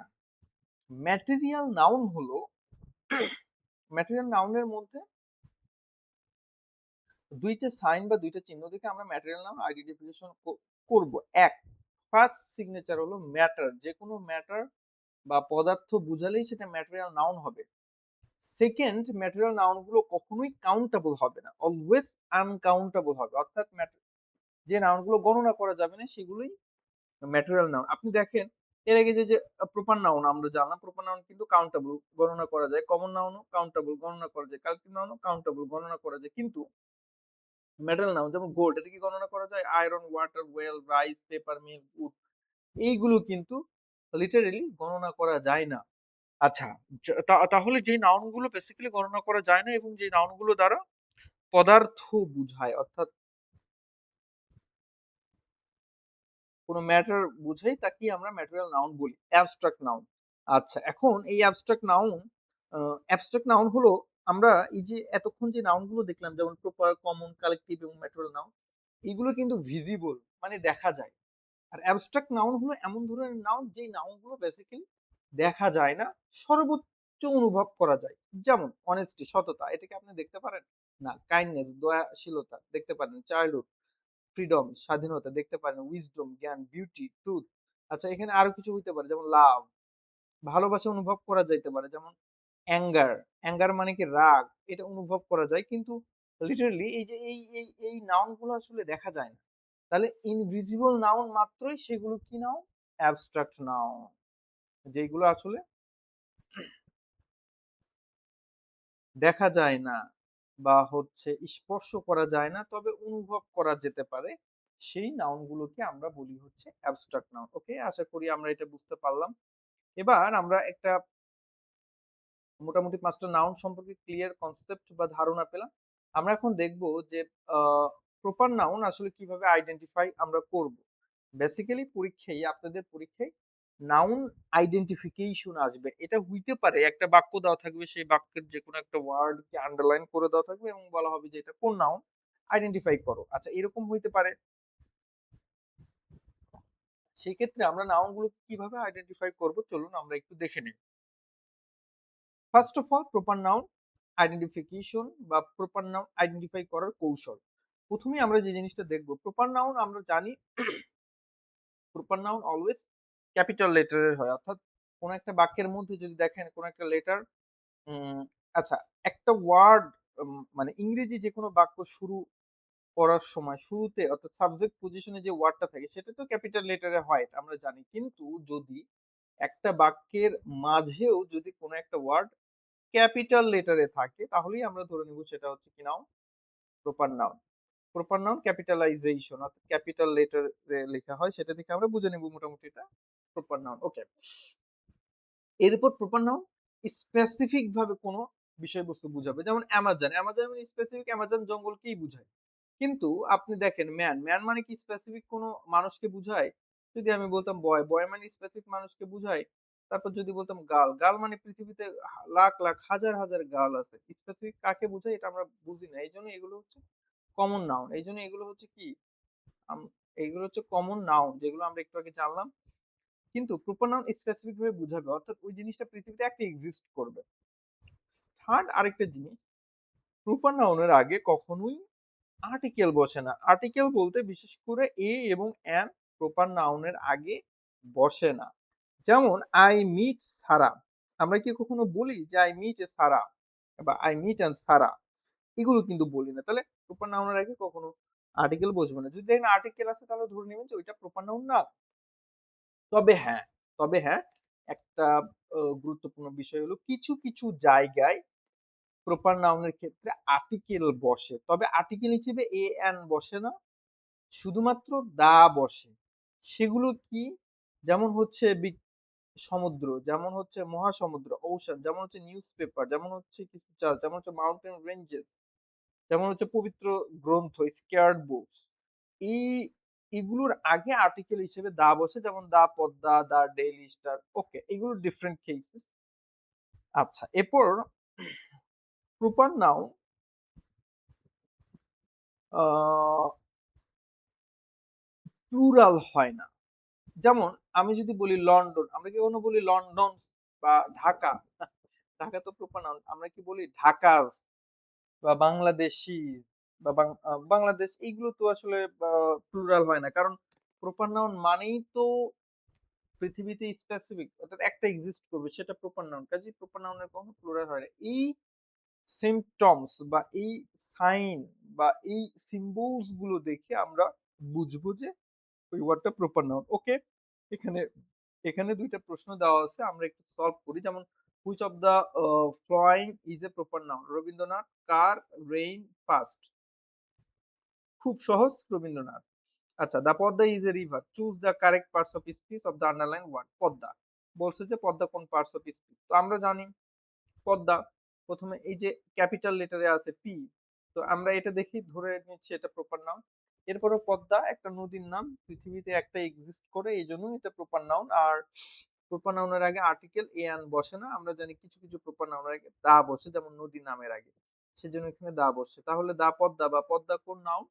Speaker 1: ম্যাটেরিয়াল নাউন হলো, ম্যাটেরিয়াল নাউনের মধ্যে দুইটা সাইন বা দুইটা চিহ্ন দেখে আমরা ম্যাটেরিয়াল নাউন আইডেন্টিফিকেশন করব। এক, ফার্স্ট সিগনেচার হলো ম্যাটার, যে কোনো ম্যাটার বা পদার্থ বুঝালেই সেটা ম্যাটেরিয়াল নাউন হবে। সেকেন্ড, ম্যাটেরিয়াল নাউন গুলো কখনোই কাউন্টেবল হবে না, অলওয়েজ আনকাউন্টেবল হবে, অর্থাৎ যে নাউন গুলো গণনা করা যাবে না সেগুলোই ম্যাটেরিয়াল নাউন। আপনি দেখেন এর আগে যে যে প্রপার নাউন আমরা জানলাম, প্রপার নাউন কিন্তু কাউন্টেবল, গণনা করা যায়, কমন নাউনও কাউন্টেবল, গণনা করা যায়, কালেক্টিভ নাউনও কাউন্টেবল, গণনা করা যায়, কিন্তু মেটাল নাউন যেমন গোল্ড, এটা কি গণনা করা যায়? Iron, water, oil, rice, paper, milk, wood, এইগুলো কিন্তু লিটারেলি গণনা করা যায় না। আচ্ছা, তাহলে যে নাউন গুলো বেসিক্যালি গণনা করা যায় না এবং যে নাউন গুলো দ্বারা পদার্থ বুঝায়, অর্থাৎ কোনো ম্যাটার বুঝাই, তাকে আমরা ম্যাটেরিয়াল নাউন বলি, অ্যাবস্ট্রাক্ট নাউন। আচ্ছা, এখন এই অ্যাবস্ট্রাক্ট নাউন হলো, আমরা এই যে এতক্ষণ যে নাউন গুলো দেখলাম যেমন প্রপার, কমন, কালেকটিভ এবং ম্যাটেরিয়াল নাউন, এগুলো কিন্তু ভিজিবল, মানে দেখা যায়। আর অ্যাবস্ট্রাক্ট নাউন হলো এমন ধরনের নাউন যে নাউন গুলো বেসিক্যালি দেখা যায় না, সর্বোচ্চ অনুভব করা যায়। যেমন অনেস্টি, সততা, এটাকে আপনি দেখতে পারেন না। কাইন্ডনেস, দয়াশীলতা দেখতে পারেন। চাইল্ডহুড, ফ্রিডম, স্বাধীনতা দেখতে পারেন। উইজডম, জ্ঞান, বিউটি, ট্রুথ। আচ্ছা, এখানে আরো কিছু হইতে পারে, যেমন লাভ, ভালোবাসা অনুভব করা যাইতে পারে। যেমন অ্যাঙ্গার, অ্যাঙ্গার মানে কি রাগ, এটা অনুভব করা যায়, কিন্তু লিটারালি এই যে এই নাউন গুলো আসলে দেখা যায় না। তাহলে ইনভিজিবল নাউন মাত্রই সেগুলো কি নাউন? অ্যাবস্ট্রাক্ট নাউন, যেগুলো আসলে দেখা যায় না বা হচ্ছে স্পর্শ করা যায় না, তবে অনুভব করা যেতে পারে, সেই নাউন গুলোকে আমরা বলি হচ্ছে অ্যাবস্ট্রাক্ট নাউন। ওকে, আশা করি আমরা এটা বুঝতে পারলাম। এবার আমরা একটা মোটামুটি 5টা নাউন সম্পর্কে ক্লিয়ার কনসেপ্ট বা ধারণা পেলাম। আমরা এখন দেখব যে প্রপার নাউন আসলে কিভাবে আইডেন্টিফাই আমরা করব। বেসিক্যালি আপনাদের পরীক্ষায় নাউন আইডেন্টিফিকেশন আসবে। এটা হইতে পারে একটা বাক্য দেওয়া থাকবে, সেই বাক্যের যে কোনো একটা ওয়ার্ড কে আন্ডারলাইন করে দেওয়া থাকবে এবং বলা হবে যে এটা কোন নাউন, আইডেন্টিফাই করো। আচ্ছা, এরকম হইতে পারে। সেক্ষেত্রে আমরা নাউন গুলো কিভাবে আইডেন্টিফাই করব, চলুন আমরা একটু দেখে নিই। First of all, proper noun identification বা প্রপার নাউন আইডেন্টিফাই করার কৌশল। প্রথমেই আমরা যে জিনিসটা দেখব, প্রপার নাউন আমরা জানি প্রপার নাউন অলওয়েজ ক্যাপিটাল লেটারের হয়, অর্থাৎ কোন একটা বাক্যের মধ্যে যদি দেখেন কোন একটা লেটার, আচ্ছা, একটা ওয়ার্ড, মানে ইংরেজি যে কোনো বাক্য শুরু করার সময় শুরুতে অর্থাৎ সাবজেক্ট পজিশনে যে ওয়ার্ডটা থাকে সেটা তো ক্যাপিটাল লেটারে হয়, এটা আমরা জানি। কিন্তু যদি একটা বাক্যের মাঝেও যদি কোনো একটা ওয়ার্ড ক্যাপিটাল লেটারে থাকে তাহলেই আমরা ধরে নিব সেটা হচ্ছে কি noun, proper noun. Proper noun capitalization অর্থাৎ ক্যাপিটাল লেটারে লেখা হয়, সেটা থেকে আমরা বুঝে নেব মোটামুটি এটা প্রপার নাউন। ওকে, এরপর প্রপার নাউন স্পেসিফিক ভাবে কোনো বিষয়বস্তু বুঝাবে, যেমন অ্যামাজন, অ্যামাজন মানে স্পেসিফিক অ্যামাজন জঙ্গলকেই বুঝায়। কিন্তু আপনি দেখেন ম্যান, ম্যান মানে কি স্পেসিফিক কোনো মানুষকে বুঝায়? যদি আমি বলতাম বয়, বয় মানে স্পেসিফিক মানুষকে বুঝায়। তারপর যদি বলতাম গার্ল, গার্ল মানে পৃথিবীতে লাখ লাখ হাজার হাজার গার্ল আছে, স্পেসিফিক কাকে বুঝায় এটা আমরা বুঝি না। এই জন্য এগুলো হচ্ছে কমন নাউন। এই জন্য এগুলো হচ্ছে কি, এইগুলো হচ্ছে কমন নাউন, যেগুলো আমরা একটু আগে জানলাম। কিন্তু প্রপার নাউন স্পেসিফিক ভাবে বুঝাবে, অর্থাৎ ওই জিনিসটা পৃথিবীতে একটা এক্সিস্ট করবে। থার্ড আরেকটা জিনিস, প্রপার নাউনের আগে কখনোই আর্টিকেল বসে না। আর্টিকেল বলতে বিশেষ করে এ এবং এন প্রপার নাউনের আগে বসে না। যেমন আই মিট সারা, আমরা কি কখনো বলি যে আই মিট এ সারা বা আই মিট অ্যান্ড সারা? এগুলো কিন্তু বলি না। তাহলে প্রপার নাউনের আগে কখনো আর্টিকেল বসবে না। যদি দেখেন আর্টিকেল আছে তাহলে ধরে নেবেন যে ওইটা প্রপার নাউন না। তবে হ্যাঁ, তবে হ্যাঁ, একটা গুরুত্বপূর্ণ বিষয় হলো কিছু কিছু জায়গায় প্রপার নাউনের ক্ষেত্রে আর্টিকেল বসে। তবে আর্টিকেল হিসেবে এ এন বসে না, শুধুমাত্র দা বসে। সেগুলো কি? যেমন হচ্ছে সমুদ্র, যেমন হচ্ছে মহাসমুদ্র, ওশান, যেমন হচ্ছে নিউজ পেপার, যেমন হচ্ছে কিছু চাষ, যেমন হচ্ছে মাউন্টেন রেঞ্জেস, যেমন হচ্ছে পবিত্র গ্রন্থ, স্কেয়ার্ড বুকস। এই এগুলোর আগে আর্টিকেল হিসেবে দা বসে, যেমন the Padma, the daily star. ওকে, এগুলো ডিফারেন্ট কেসেস। আচ্ছা, এরপর প্রপার নাউন প্লুরাল হয় না। যেমন আমি যদি বলি লন্ডন, আমরা কি কখনো বলি লন্ডন বা ঢাকা? ঢাকা তো প্রপার নাউন। আমরা কি বলি ঢাকাজ বা বাংলাদেশি বা বাংলাদেশ? এইগুলো তো আসলে প্লুরাল হয় না, কারণ প্রপার নাউন মানেই তো পৃথিবীতে স্পেসিফিক, অর্থাৎ একটা এক্সিস্ট করবে, সেটা প্রপার নাউন। কাজেই প্রপার নাউনের কখনো প্লুরাল হয় না। এই সিম্পটমস বা এই সাইন বা এই সিম্বলস গুলো দেখে আমরা বুঝবো যে ওই ওয়ার্ডটা প্রপার নাউন। ওকে, এখানে এখানে দুইটা প্রশ্ন দেওয়া আছে, আমরা একটু সলভ করি। যেমন which of the following is a proper noun? Rabindranath, car, rain, fast. খুব সহজ, রবীন্দ্রনাথ। আচ্ছা, the Padma is a river, choose the correct parts of speech of the underline word. Padma বলছে যে পদ্মা কোন পার্টস অফ স্পিচ, তো আমরা জানি পদ্মা প্রথমে এই যে ক্যাপিটাল লেটারে আছে পি, তো আমরা এটা দেখি ধরে নিচ্ছি এটা প্রপার নাউন। এরপরে পদ্মা একটা নদীর নাম, পৃথিবীতে একটা এক্সিস্ট করে, এই জন্য এটা প্রপার নাউন। আর প্রপার নাউনের আগে আর্টিকেল এ আন বসে না। আমরা জানি কিছু কিছু প্রপার নাউনের আগে দা বসে, যেমন নদী নামের আগে, সেজন্য এখানে দা বসে। তাহলে দা পদ্মা বা পদ্মা কোন নাউন?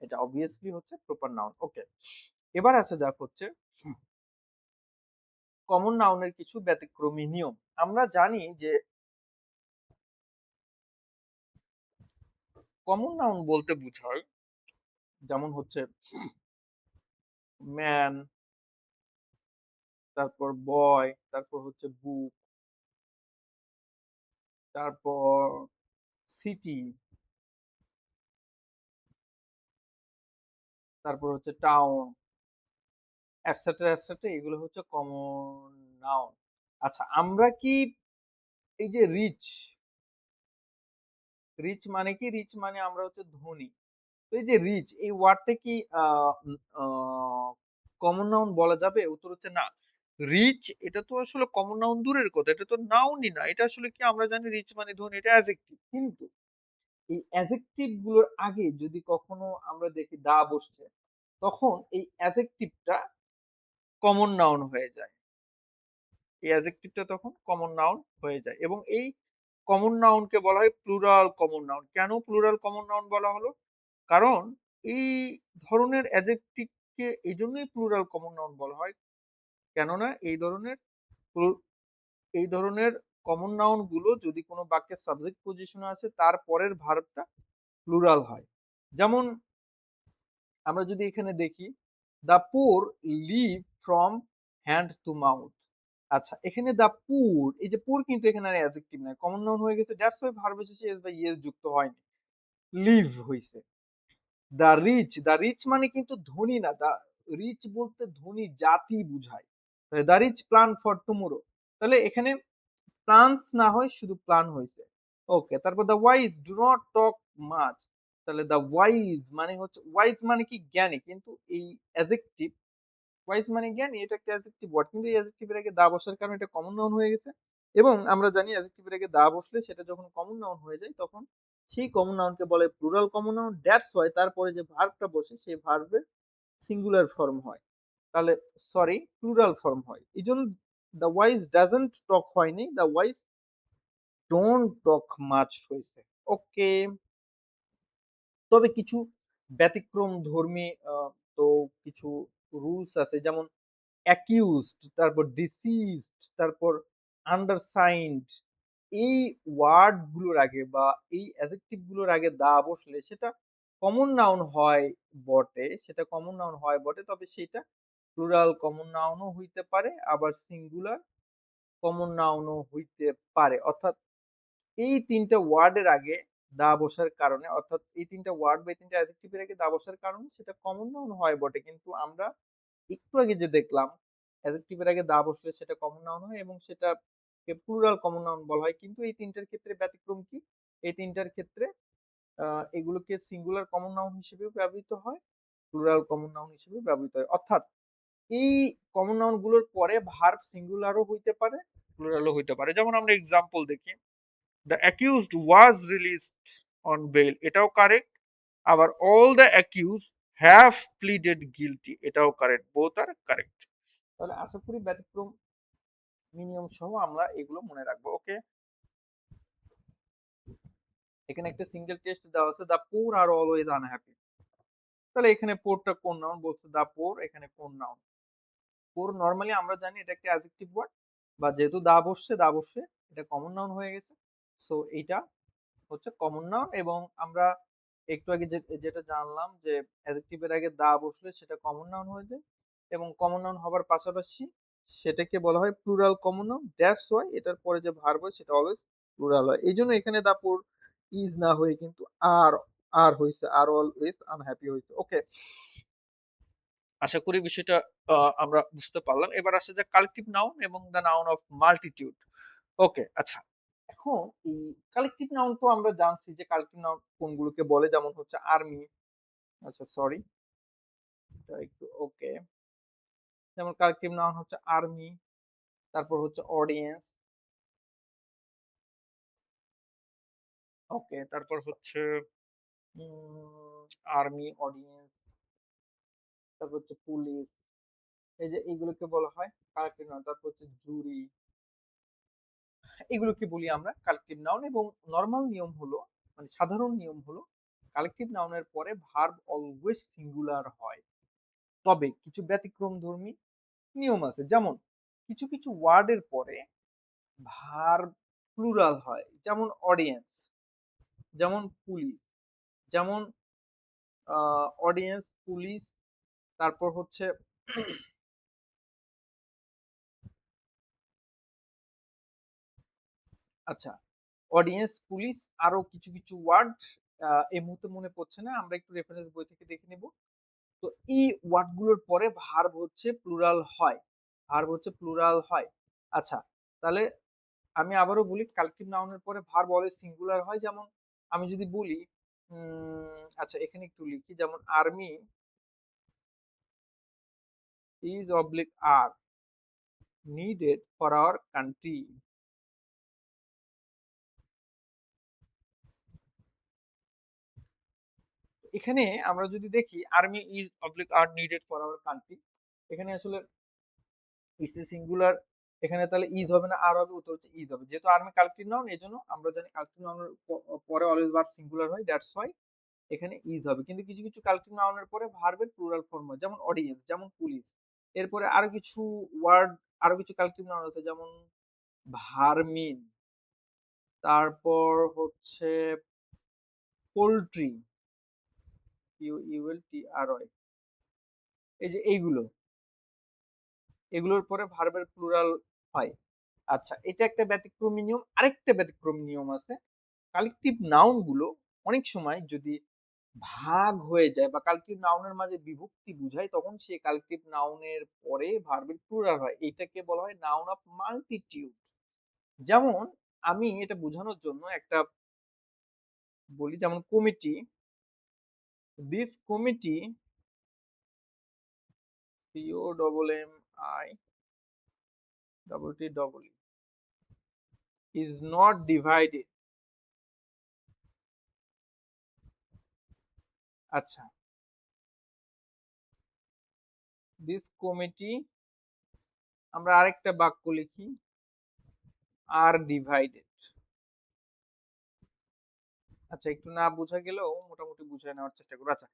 Speaker 1: এটা অবভিয়াসলি হচ্ছে প্রপার নাউন। ওকে, এবার আছে যাক হচ্ছে কমন নাউনের কিছু ব্যতিক্রমী নিয়ম। আমরা জানি যে কমন নাউন বলতে বোঝায়, যেমন হচ্ছে ম্যান, তারপর বয়, তারপর হচ্ছে বুক, তারপর সিটি, তারপর হচ্ছে টাউন, এটসেট্রা এটসেট্রা, এগুলো হচ্ছে কমন নাউন। আচ্ছা, আমরা কি এই যে রিচ, রিচ মানে কি? রিচ মানে আমরা হচ্ছে ধনী। তো এই যে রিচ, এই ওয়ার্ডটা কি কমন নাউন বলা যাবে? উত্তর হচ্ছে না। রিচ এটা তো আসলে কমন নাউন দূরের কথা, এটা তো নাউনই না। এটা আসলে কি, আমরা জানি রিচ মানে ধনী, এটা অ্যাডজেক্টিভ। কিন্তু এই অ্যাডজেক্টিভ গুলোর আগে যদি কখনো আমরা দেখি দা বসছে, তখন এই অ্যাডজেক্টিভটা কমন নাউন হয়ে যায়। এই অ্যাডজেক্টিভটা তখন কমন নাউন হয়ে যায়, এবং এই কমন নাউনকে বলা হয় প্লুরাল কমন নাউন। কেন প্লুরাল কমন নাউন বলা হলো? কারণ এই ধরনের অ্যাডজেক্টিভকে এই জন্যই প্লুরাল কমন নাউন বলা হয়, কেননা এই ধরনের কমন নাউন গুলো যদি কোনো বাক্যের সাবজেক্ট পজিশনে আছে, তার পরের ভার্বটা প্লুরাল হয়। যেমন আমরা যদি এখানে দেখি the poor live from hand to mouth. আচ্ছা, এখানে দ্য পুর, এই যে পুর কিন্তু এখানে আর অ্যাডজেক্টিভ নাই, কমন নাউন হয়ে গেছে, দ্যাটস ওয়াই ভার্বের শেষে এস বা ইএস যুক্ত হয়নি, লিভ হইছে। দ্য রিচ, দ্য রিচ মানে কিন্তু ধনী না, দ্য রিচ বলতে ধনী জাতি বুঝায়। The rich plan for tomorrow, তাহলে এখানে প্লান্স না হয় শুধু প্ল্যান হয়েছে। ওকে, তারপর the wise do not talk much, তাহলে দ্য ওয়াইজ মানে হচ্ছে, ওয়াইজ মানে কি জ্ঞানী, কিন্তু এই অ্যাডজেক্টিভ ওয়াইজ মানে জ্ঞানী, এটা একটা অ্যাডজেক্টিভ ওয়ার্ড, কিন্তু এই অ্যাডজেক্টিভের আগে দা বসার কারণে এটা কমন নাউন হয়ে গেছে। এবং আমরা জানি অ্যাডজেক্টিভের আগে দা বসলে সেটা যখন কমন নাউন হয়ে যায়, তখন সেই কমন নাউনকে বলে plural common noun. That's why তারপরে যে ভার্বটা বসে সেই ভার্বের সিঙ্গুলার ফর্ম হয়, তাহলে সরি প্লুরাল ফর্ম হয়। এই জন্য দ্য ওয়াইজ ডাজন্ট টক হয়নি, the wise don't talk much হয়েছে। ওকে, তবে কিছু ব্যতিক্রম ধর্মী তো কিছু রুলস আছে, যেমন অ্যাকিউজড, তারপর ডিসিজড, তারপর আন্ডারসাইন্ড, এই ওয়ার্ড গুলোর আগে বা এই অ্যাডজেক্টিভ গুলোর আগে দা বসলে সেটা কমন নাউন হয় বটে, সেটা কমন নাউন হয় বটে, তবে সেটা প্লুরাল কমন নাউনও হইতে পারে, আবার সিঙ্গুলার কমন নাউনও হইতে পারে। অর্থাৎ এই তিনটা ওয়ার্ডের আগে দা বসার কারণে, অর্থাৎ এই তিনটা ওয়ার্ড বা এই তিনটা অ্যাডজেক্টিভের আগে দা বসার কারণে সেটা কমন নাউন হয় বটে, কিন্তু আমরা একটু আগে যে দেখলাম অ্যাডজেক্টিভের আগে দা বসলে সেটা কমন নাউন হয় এবং সেটাকে প্লুরাল কমন নাউন বলা হয়। কিন্তু এই তিনটার ক্ষেত্রে ব্যতিক্রম কি? এই তিনটার ক্ষেত্রে এগুলোকে সিঙ্গুলার কমন নাউন হিসেবেও ব্যবহৃত হয়, প্লুরাল কমন নাউন হিসেবে ব্যবহৃত হয়। অর্থাৎ এই কমন নাউন গুলোর পরে ভার্ব সিঙ্গুলারও হইতে পারে, প্লুরালও হইতে পারে। যেমন আমরা এক্সাম্পল দেখি, the accused was released on bail, এটাও কারেক্ট। আবার all the accused have pleaded guilty, এটাও কারেক্ট, বোথ আর কারেক্ট। তাহলে আশা করি ব্যতিক্রম নিয়ম সহ আমরা এগুলো মনে রাখবো। ওকে, এখানে একটা সিঙ্গেল টেস্ট দেওয়া আছে, the poor are always unhappy. তাহলে এখানে পোরটা কোন নাউন? বলছে দ্য পোর, এখানে কোন নাউন? পোর নরমালি আমরা জানি এটা একটা অ্যাডজেক্টিভ ওয়ার্ড, বা যেহেতু দা বসছে এটা কমন নাউন হয়ে গেছে, সো এইটা হচ্ছে কমন নাউন। এবং আমরা একটু আগে যেটা জানলাম যে অ্যাডজেক্টিভের আগে দা বসলে সেটা কমন নাউন হয়ে যায়, এবং কমন নাউন হবার পাশাপাশি সেটাকে বলা হয় plural common noun. That's why এটার পরে যে ভার্ব হয় সেটা অলওয়েজ প্লুরাল হয়। এই জন্য এখানে দা পোর ইজ না হয়ে কিন্তু আর আর হয়েছে, আর অলওয়েজ আনহ্যাপি হয়েছে। ওকে, আশা করি বিষয়টা আমরা বুঝতে পারলাম। এবার আসে যে কালেকটিভ নাউন এবং দ্য নাউন অফ মাল্টিটিউড। ওকে, আচ্ছা, এখন এই কালেকটিভ নাউন তো আমরা জানছি যে কালেকটিভ নাউন কোনগুলোকে বলে, যেমন হচ্ছে আর্মি, আচ্ছা সরি এটা একটু ওকে, যেমন কালেকটিভ নাউন হচ্ছে আর্মি, তারপর হচ্ছে অডিয়েন্স, ওকে, তারপর হচ্ছে আর্মি, অডিয়েন্স, তারপর হচ্ছে পুলিশ, এই যে এইগুলোকে বলা হয় কালেকটিভ নাউন। তারপর হচ্ছে জুরি, এগুলোকে বলি আমরা কালেকটিভ নাউন। এবং নরমাল নিয়ম হলো, মানে সাধারণ নিয়ম হলো, কালেকটিভ নাউনের পরে ভার্ব অলওয়েজ সিঙ্গুলার হয়। তবে কিছু ব্যতিক্রমধর্মী নিয়ম আছে, যেমন কিছু কিছু ওয়ার্ডের পরে ভার্ব প্লুরাল হয়, যেমন অডিয়েন্স, যেমন পুলিশ, যেমন অডিয়েন্স, পুলিশ, তারপর হচ্ছে আচ্ছা, অডিয়েন্স, পুলিশ, আরো কিছু কিছু ওয়ার্ড এই মুহূর্তে মনে পড়ছে না, আমরা একটু রেফারেন্স বই থেকে দেখে নিব। তো এই ওয়ার্ড গুলোর পরে ভার্ব হচ্ছে প্লুরাল হয়, ভার্ব হচ্ছে প্লুরাল হয়। আচ্ছা, তাহলে আমি আবারও বলি, কালেকটিভ নাউনের পরে ভার্ব অলওয়েজ সিঙ্গুলার হয়। যেমন আমি যদি বলি আচ্ছা এখানে একটু লিখি, যেমন army is oblique are needed for our country. এখানে আমরা যদি দেখি army is oblique are needed for our country, এখানে আসলে ইসি সিঙ্গুলার, এখানে তাহলে ইজ হবে না আর হবে? উত্তর হচ্ছে ইজ হবে, যেহেতু আর্মি কালেকটিভ নাউন, এজন্য আমরা জানি কালেকটিভ নাউনের পরে অলওয়েজ ভার্ব সিঙ্গুলার হয়, দ্যাটস ওয়াই এখানে ইজ হবে। কিন্তু কিছু কিছু কালেকটিভ নাউনের পরে ভার্বের প্লুরাল ফর্ম হয়, যেমন অডিয়েন্স, যেমন পুলিশ। এরপরে আরো কিছু ওয়ার্ড, আরো কিছু কালেকটিভ নাউন আছে, যেমন ভার্মিন, তারপর হচ্ছে পোল্ট্রি, ইউএলটিআরওয়াই, এই যে এইগুলো, এগুলোর পরে ভার্বের প্লুরাল হয়। আচ্ছা, এটা একটা ব্যতিক্রমী নিয়ম। আরেকটা ব্যতিক্রমী নিয়ম আছে, কালেকটিভ নাউন গুলো অনেক সময় যদি ভাগ হয়ে যায় বা কালেকটিভ নাউনের মাঝে বিভক্তি বুঝায়, তখন সেই কালেকটিভ নাউনের পরে ভার্বের প্লুরাল হয়, এটাকে বলা হয় নাউন অফ মাল্টিটিউড। যেমন আমি এটা বোঝানোর জন্য একটা বলি, যেমন committee, this committee, COMMITTEE is not divided। আচ্ছা, দিস কমিটি, আমরা আরেকটা বাক্য লিখি, আর ডিভাইডেড। আচ্ছা, একটু না বোঝা গেলেও মোটামুটি বুঝে নেওয়ার চেষ্টা করবো। আচ্ছা,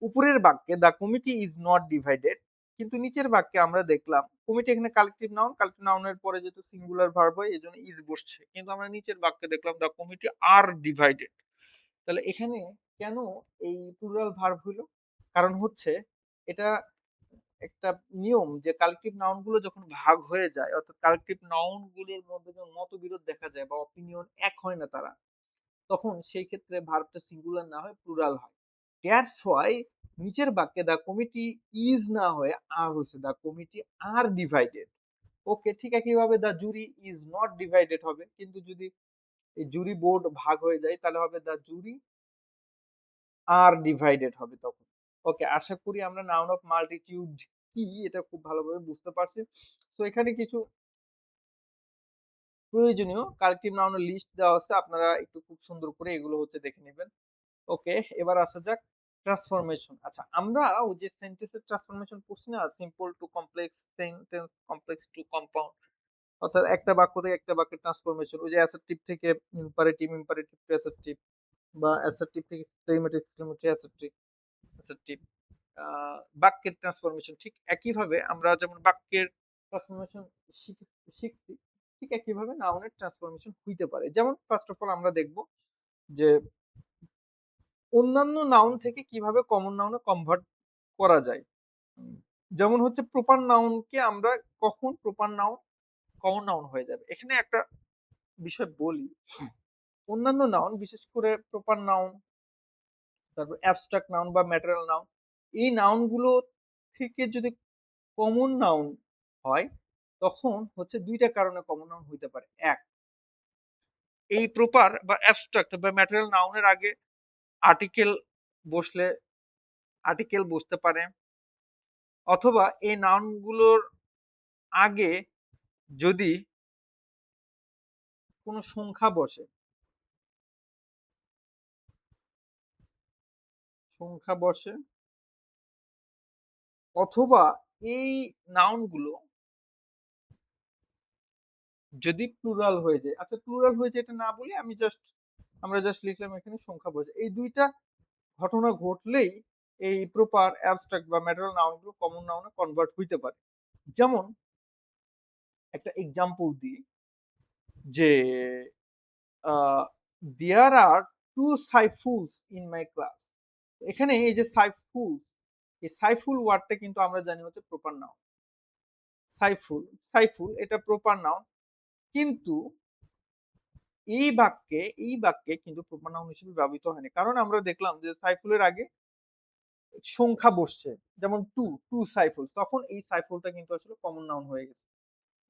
Speaker 1: উপরের বাক্যে the committee is not divided, কিন্তু নিচের বাক্যে আমরা দেখলাম কমিটি এখানে কালেক্টিভ নাউনের পরে যেহেতু সিঙ্গুলার ভার্ব হয় এই জন্য ইজ বসছে, কিন্তু আমরা নিচের বাক্যে দেখলাম দ্য কমিটি আর ডিভাইডেড। তাহলে এখানে কেন এই প্লুরাল ভার্ব হইলো? কারণ হচ্ছে এটা একটা নিয়ম যে কালেক্টিভ নাউন গুলো যখন ভাগ হয়ে যায়, অর্থাৎ কালেক্টিভ নাউন গুলোর মধ্যে যখন মতবিরোধ দেখা যায় বা অপিনিয়ন এক হয় না তারা, তখন সেই ক্ষেত্রে ভার্বটা সিঙ্গুলার না হয় প্লুরাল হয়। দ্যাটস হোয়াই নিচের বাক্যে দ্য কমিটি ইজ না হয়ে আর হয়েছে দ্য কমিটি আর ডিভাইডেড। ওকে, ঠিক একইভাবে the jury is not divided হবে, কিন্তু যদি এই জুরি বোর্ড ভাগ হয়ে যায় তাহলে হবে দ্য জুরি আর ডিভাইডেড হবে তখন। ওকে, আশা করি আমরা নাউন অফ মাল্টিটিউড কি এটা খুব ভালোভাবে বুঝতে পারছি। তো এখানে কিছু প্রয়োজনীয় কালেক্টিভ নাউনের লিস্ট দেওয়া আছে, আপনারা একটু খুব সুন্দর করে এগুলো হচ্ছে দেখে নেবেন। ওকে, এবার আসা যাক ট্রান্সফরমেশন। আচ্ছা, আমরা ওই যে সেন্টেন্সের ট্রান্সফরমেশন পড়ছি না, simple to complex, sentence complex to compound, অর্থাৎ একটা বাক্য থেকে একটা বাক্যের ট্রান্সফরমেশন, ওই যে অ্যাসার্টিভ থেকে ইম্পারেটিভ, ইম্পারেটিভ টু অ্যাসার্টিভ, বা অ্যাসার্টিভ থেকে এক্সক্লেমেটিভ, এক্সক্লেমেটিভ অ্যাসার্টিভ, অ্যাসার্টিভ বাক্যের ট্রান্সফরমেশন। ঠিক একইভাবে আমরা যেমন বাক্যের ট্রান্সফরমেশন শিখছি, ঠিক একইভাবে নাউনের ট্রান্সফরমেশন হইতে পারে। যেমন ফার্স্ট অফ অল আমরা দেখব যে অন্যান্য নাউন থেকে কিভাবে কমন নাউনে কনভার্ট করা যায়। যেমন হচ্ছে প্রপার নাউনকে আমরা কখন প্রপার নাউন কমন নাউন হয়ে যাবে। এখানে একটা বিষয় বলি, অন্যান্য নাউন বিশেষ করে প্রপার নাউন, তারপর অ্যাবস্ট্রাক্ট নাউন বা ম্যাটেরিয়াল নাউন, এই নাউন গুলো থেকে যদি কমন নাউন হয় তখন হচ্ছে দুইটা কারণে কমন নাউন হইতে পারে। এক, এই প্রপার বা অ্যাবস্ট্রাক্ট বা ম্যাটেরিয়াল নাউনের আগে আর্টিকেল বসলে আর্টিকেল বসতে পারে, অথবা এই নাউন গুলোর আগে যদি কোনো সংখ্যা বসে, সংখ্যা বসে, অথবা এই নাউন গুলো যদি প্লুরাল হয়ে যায়। আচ্ছা, প্লুরাল হয়ে যায় এটা না বলি, আমরা জাস্ট লিখলাম এখানে সংখ্যা বসে। এই দুইটা ঘটনা ঘটলেই এই প্রপার অ্যাবস্ট্রাক্ট বা ম্যাটেরিয়াল নাউন গুলো কমন নাউনে কনভার্ট হইতে পারে। যেমন একটা এক্সাম্পল দিই যে দেয়ার আর টু সাইফুলস ইন মাই ক্লাস। এখানে এই যে সাইফুলস, এই সাইফুল ওয়ার্ডটা কিন্তু আমরা জানি হচ্ছে প্রপার নাউন। সাইফুল, সাইফুল এটা প্রপার নাউন, কিন্তু এই বাক্যে কিন্তু প্রপার নাউন হিসেবে ব্যবহৃত হয়নি, কারণ আমরা দেখলাম যে সাইফুলের আগে সংখ্যা বসছে, যেমন টু সাইফুল, তখন এই সাইফুলটা কিন্তু আসলে কমন নাউন হয়ে গেছে।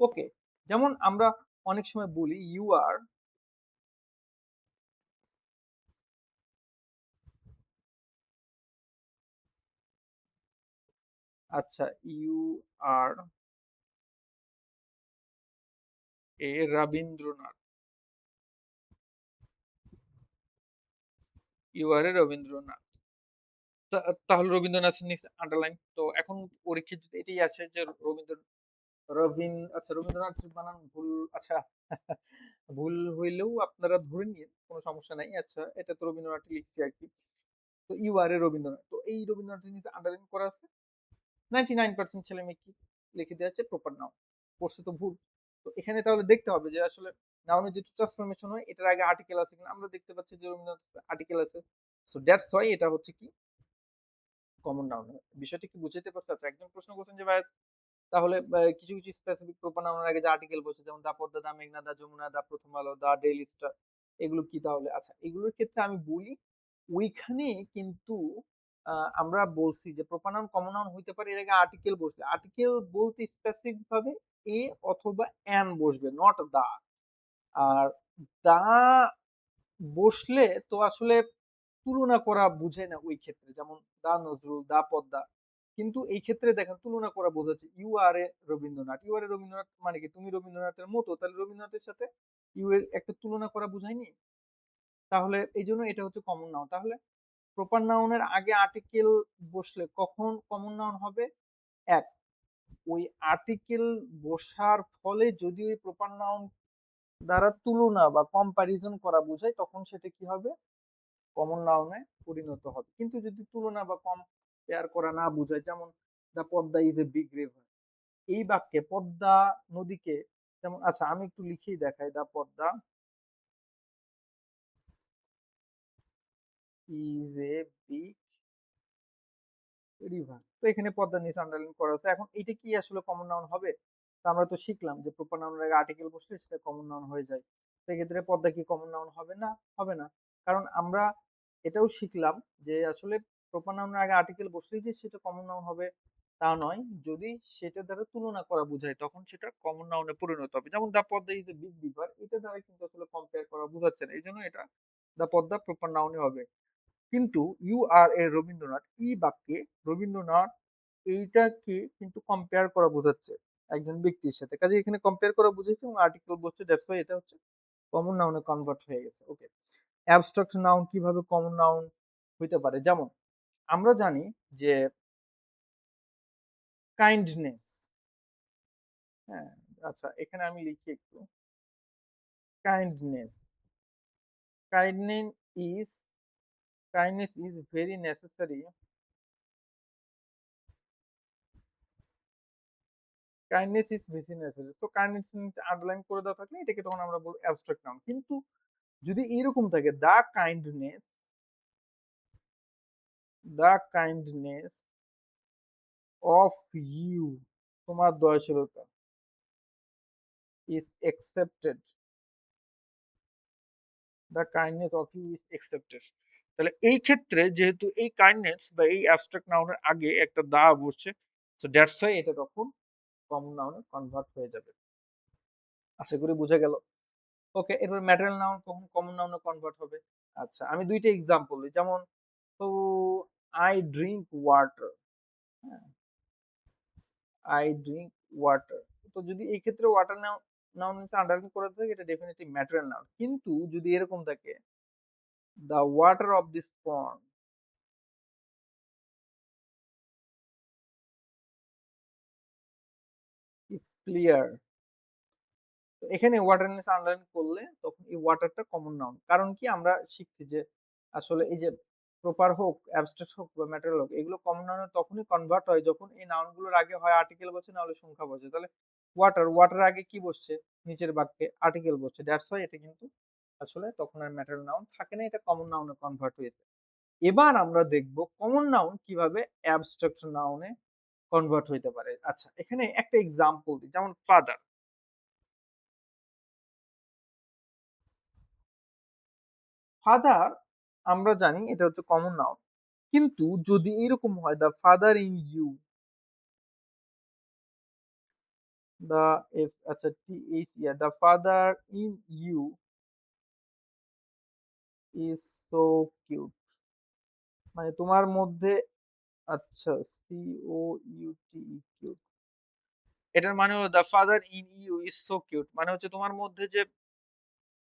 Speaker 1: ওকে, যেমন আমরা অনেক সময় বলি ইউ আর, আচ্ছা, you are a Rabindranath, you are a Rabindranath, তাহলে রবীন্দ্রনাথ নিচে আন্ডারলাইন। তো এখন পরীক্ষিত যদি এটাই আসে যে আচ্ছা রবীন্দ্রনাথ বানান ভুল, আচ্ছা ভুল হইলেও আপনারা ধরে নিন, কোনো সমস্যা নাই। আচ্ছা, এটা তো রবীন্দ্রনাথ লিখছি আর কি। তো ইউ আর এ রবীন্দ্রনাথ, তো এই রবীন্দ্রনাথের নিচে আন্ডারলাইন করা আছে, 99% ছেলে মেয়ে কি লিখে দেওয়া আছে প্রপার নাউন, করছে তো ভুল। তো এখানে তাহলে দেখতে হবে যে আসলে নাউনের যেটা ট্রান্সফরমেশন হয় এটার আগে আর্টিকেল আছে কিনা। আমরা দেখতে পাচ্ছি যে রবীন্দ্রনাথ আর্টিকেল আছে, সো দ্যাটস হোয়াই এটা হচ্ছে কি কমন নাউন। বিষয়টা কি বুঝতে পারছো? আচ্ছা, একজন প্রশ্ন করছেন যে ভাই তাহলে কিছু কিছু স্পেসিফিক প্রোপানাউনের আগে যে আর্টিকেল বসে, যেমন দা পদ্মা, দা মেঘনা, দা যমুনা, দা প্রথম আলো, দা ডেইলি স্টার, এগুলো কি তাহলে? আচ্ছা, এগুলোর ক্ষেত্রে আমি বলি ওইখানে কিন্তু আমরা বলছি যে প্রোপানাউন কমন নাউন হইতে পারে এর আগে আর্টিকেল বসলে। আর্টিকেল বলতে স্পেসিফিক ভাবে এ অথবা অ্যান বসবে, নট দা। আর দা বসলে তো আসলে তুলনা করা বুঝায় না ওই ক্ষেত্রে, যেমন দা নজরুল, দা পদ্মা। কিন্তু এই ক্ষেত্রে দেখেন তুলনা করা বোঝাচ্ছে you are a Rabindranath, you are a Rabindranath মানে কি তুমি রবীন্দ্রনাথের মতো, তাহলে রবীন্দ্রনাথের সাথে ইউ এর একটা তুলনা করা বুঝায়নি? তাহলে এই জন্য এটা হচ্ছে কমন নাউন। তাহলে প্রপার নাউনের আগে আর্টিকেল বসলে কখন কমন নাউন হবে? এক, ওই আর্টিকেল বসার ফলে যদি ওই প্রপার নাউন দ্বারা তুলনা বা কম্পারিজন করা বোঝায় তখন সেটা কি হবে? কমন নাউনে পরিণত হবে। কিন্তু যদি তুলনা বা কম্পেয়ার করা না বোঝায়, যেমন the Padma is a big river. এই বাক্যে পদ্মা নদীকে, যেমন আচ্ছা আমি একটু লিখেই দেখাই, the Padma is a big river. তো এখানে পদ্মা নিচে আন্ডারলাইন করা আছে। এখন এটা কি আসলে কমন নাউন হবে? তো আমরা তো শিখলাম যে প্রপার নাউনের আগে আর্টিকেল বসলে সেটা কমন নাউন হয়ে যায়। সেক্ষেত্রে পদ্মা কি কমন নাউন হবে না? হবে না। কারণ আমরা এটাও শিখলাম যে আসলে প্রপার নাউনের আগে আর্টিকেল বসলেই যে সেটা কমন নাউন হবে তা নয়। যদি সেটা দ্বারা তুলনা করা বোঝায় তখন সেটা কমন নাউনে পরিণত হবে। যেমন the Padma is a big river, এটা দ্বারা কিন্তু আসলে কম্পেয়ার করা বোঝাচ্ছে না, এই জন্য এটা দা পদ্মা প্রপার নাউনে হবে। কিন্তু ইউ আর এ রবীন্দ্রনাথ এই বাক্যে রবীন্দ্রনাথ এইটাকে কিন্তু কম্পেয়ার করা বোঝাচ্ছে একজন ব্যক্তির সাথে, কাজে এখানে কম্পেয়ার করা বুঝেছে এবং আর্টিকেল বসছে, দ্যাটস ওয়াই এটা হচ্ছে কমন নাউনে কনভার্ট হয়ে গেছে। ওকে, অ্যাবস্ট্রাক্ট নাউন কিভাবে কমন নাউন হইতে পারে? যেমন আমরা জানি যে কাইন্ডনেস, হ্যাঁ, আচ্ছা এখানে আমি লিখি একটু, kindness, kindness is kindness is very necessary, kindness is very necessary. তো কাইন্ডনেস আন্ডারলাইন করে দেওয়া থাকলে এটাকে তখন আমরা বলবো অ্যাবস্ট্রাক্ট নাউন। কিন্তু যদি এরকম থাকে, দ্য কাইন্ডনেস অফ ইউ, তোমার দয়াশীলতা, is accepted, the kindness of you is accepted. তাহলে এই ক্ষেত্রে যেহেতু এই কাইন্ডনেস বা এই অ্যাবস্ট্রাক্ট নাউনের আগে একটা দা বসছে, সো দ্যাটস ওয়াই এটা তখন কমন নাউনে কনভার্ট হয়ে যাবে। আশা করি বুঝা গেল। ওকে, এরপর ম্যাটেরিয়াল নাউন কখন কমন নাউনে কনভার্ট হবে? আচ্ছা আমি দুইটা এক্সাম্পল দিই, যেমন তো আই ড্রিঙ্ক ওয়াটার, হ্যাঁ, আই ড্রিঙ্ক ওয়াটার। তো যদি এই ক্ষেত্রে ওয়াটার নাউন আন্ডারলাইন করে থাকে এটা ডেফিনেটলি ম্যাটেরিয়াল নাউন। কিন্তু যদি এরকম থাকে, the water of this pond is clear, তো এখানে ওয়াটারনেস আন্ডারলাইন করলে তখন এই ওয়াটারটা কমন নাউন। কারণ কি আমরা শিখছি যে আসলে এই যে প্রপার হোক, অ্যাবস্ট্রাক্ট হোক বা ম্যাটেরিয়াল হোক, এগুলো কমন নাউনে তখনই কনভার্ট হয় যখন এই নাউন গুলোর আগে হয় আর্টিকেল বসে না হলে সংখ্যা বসে। তাহলে ওয়াটার, ওয়াটার আগে কি বসছে? নিচের বাক্যে আর্টিকেল বসছে, দ্যাটস ওয়াই এটা কিন্তু আসলে তখন আর ম্যাটেরিয়াল নাউন থাকে না, এটা কমন নাউনে কনভার্ট হয়েছে। এবার আমরা দেখব কমন নাউন কিভাবে অ্যাবস্ট্রাক্ট নাউনে কনভার্ট হইতে পারে। আচ্ছা এখানে একটা এক্সাম্পল দিই, যেমন ফাদার, ফাদার আমরা জানি এটা হচ্ছে কমন নাউন। কিন্তু যদি এরকম হয়, the father in you, the আচ্ছা T H year, the father in you is so cute, মানে তোমার মধ্যে, আচ্ছা C O U T cute, এটার মানে হলো the father in you is so cute, মানে হচ্ছে তোমার মধ্যে যে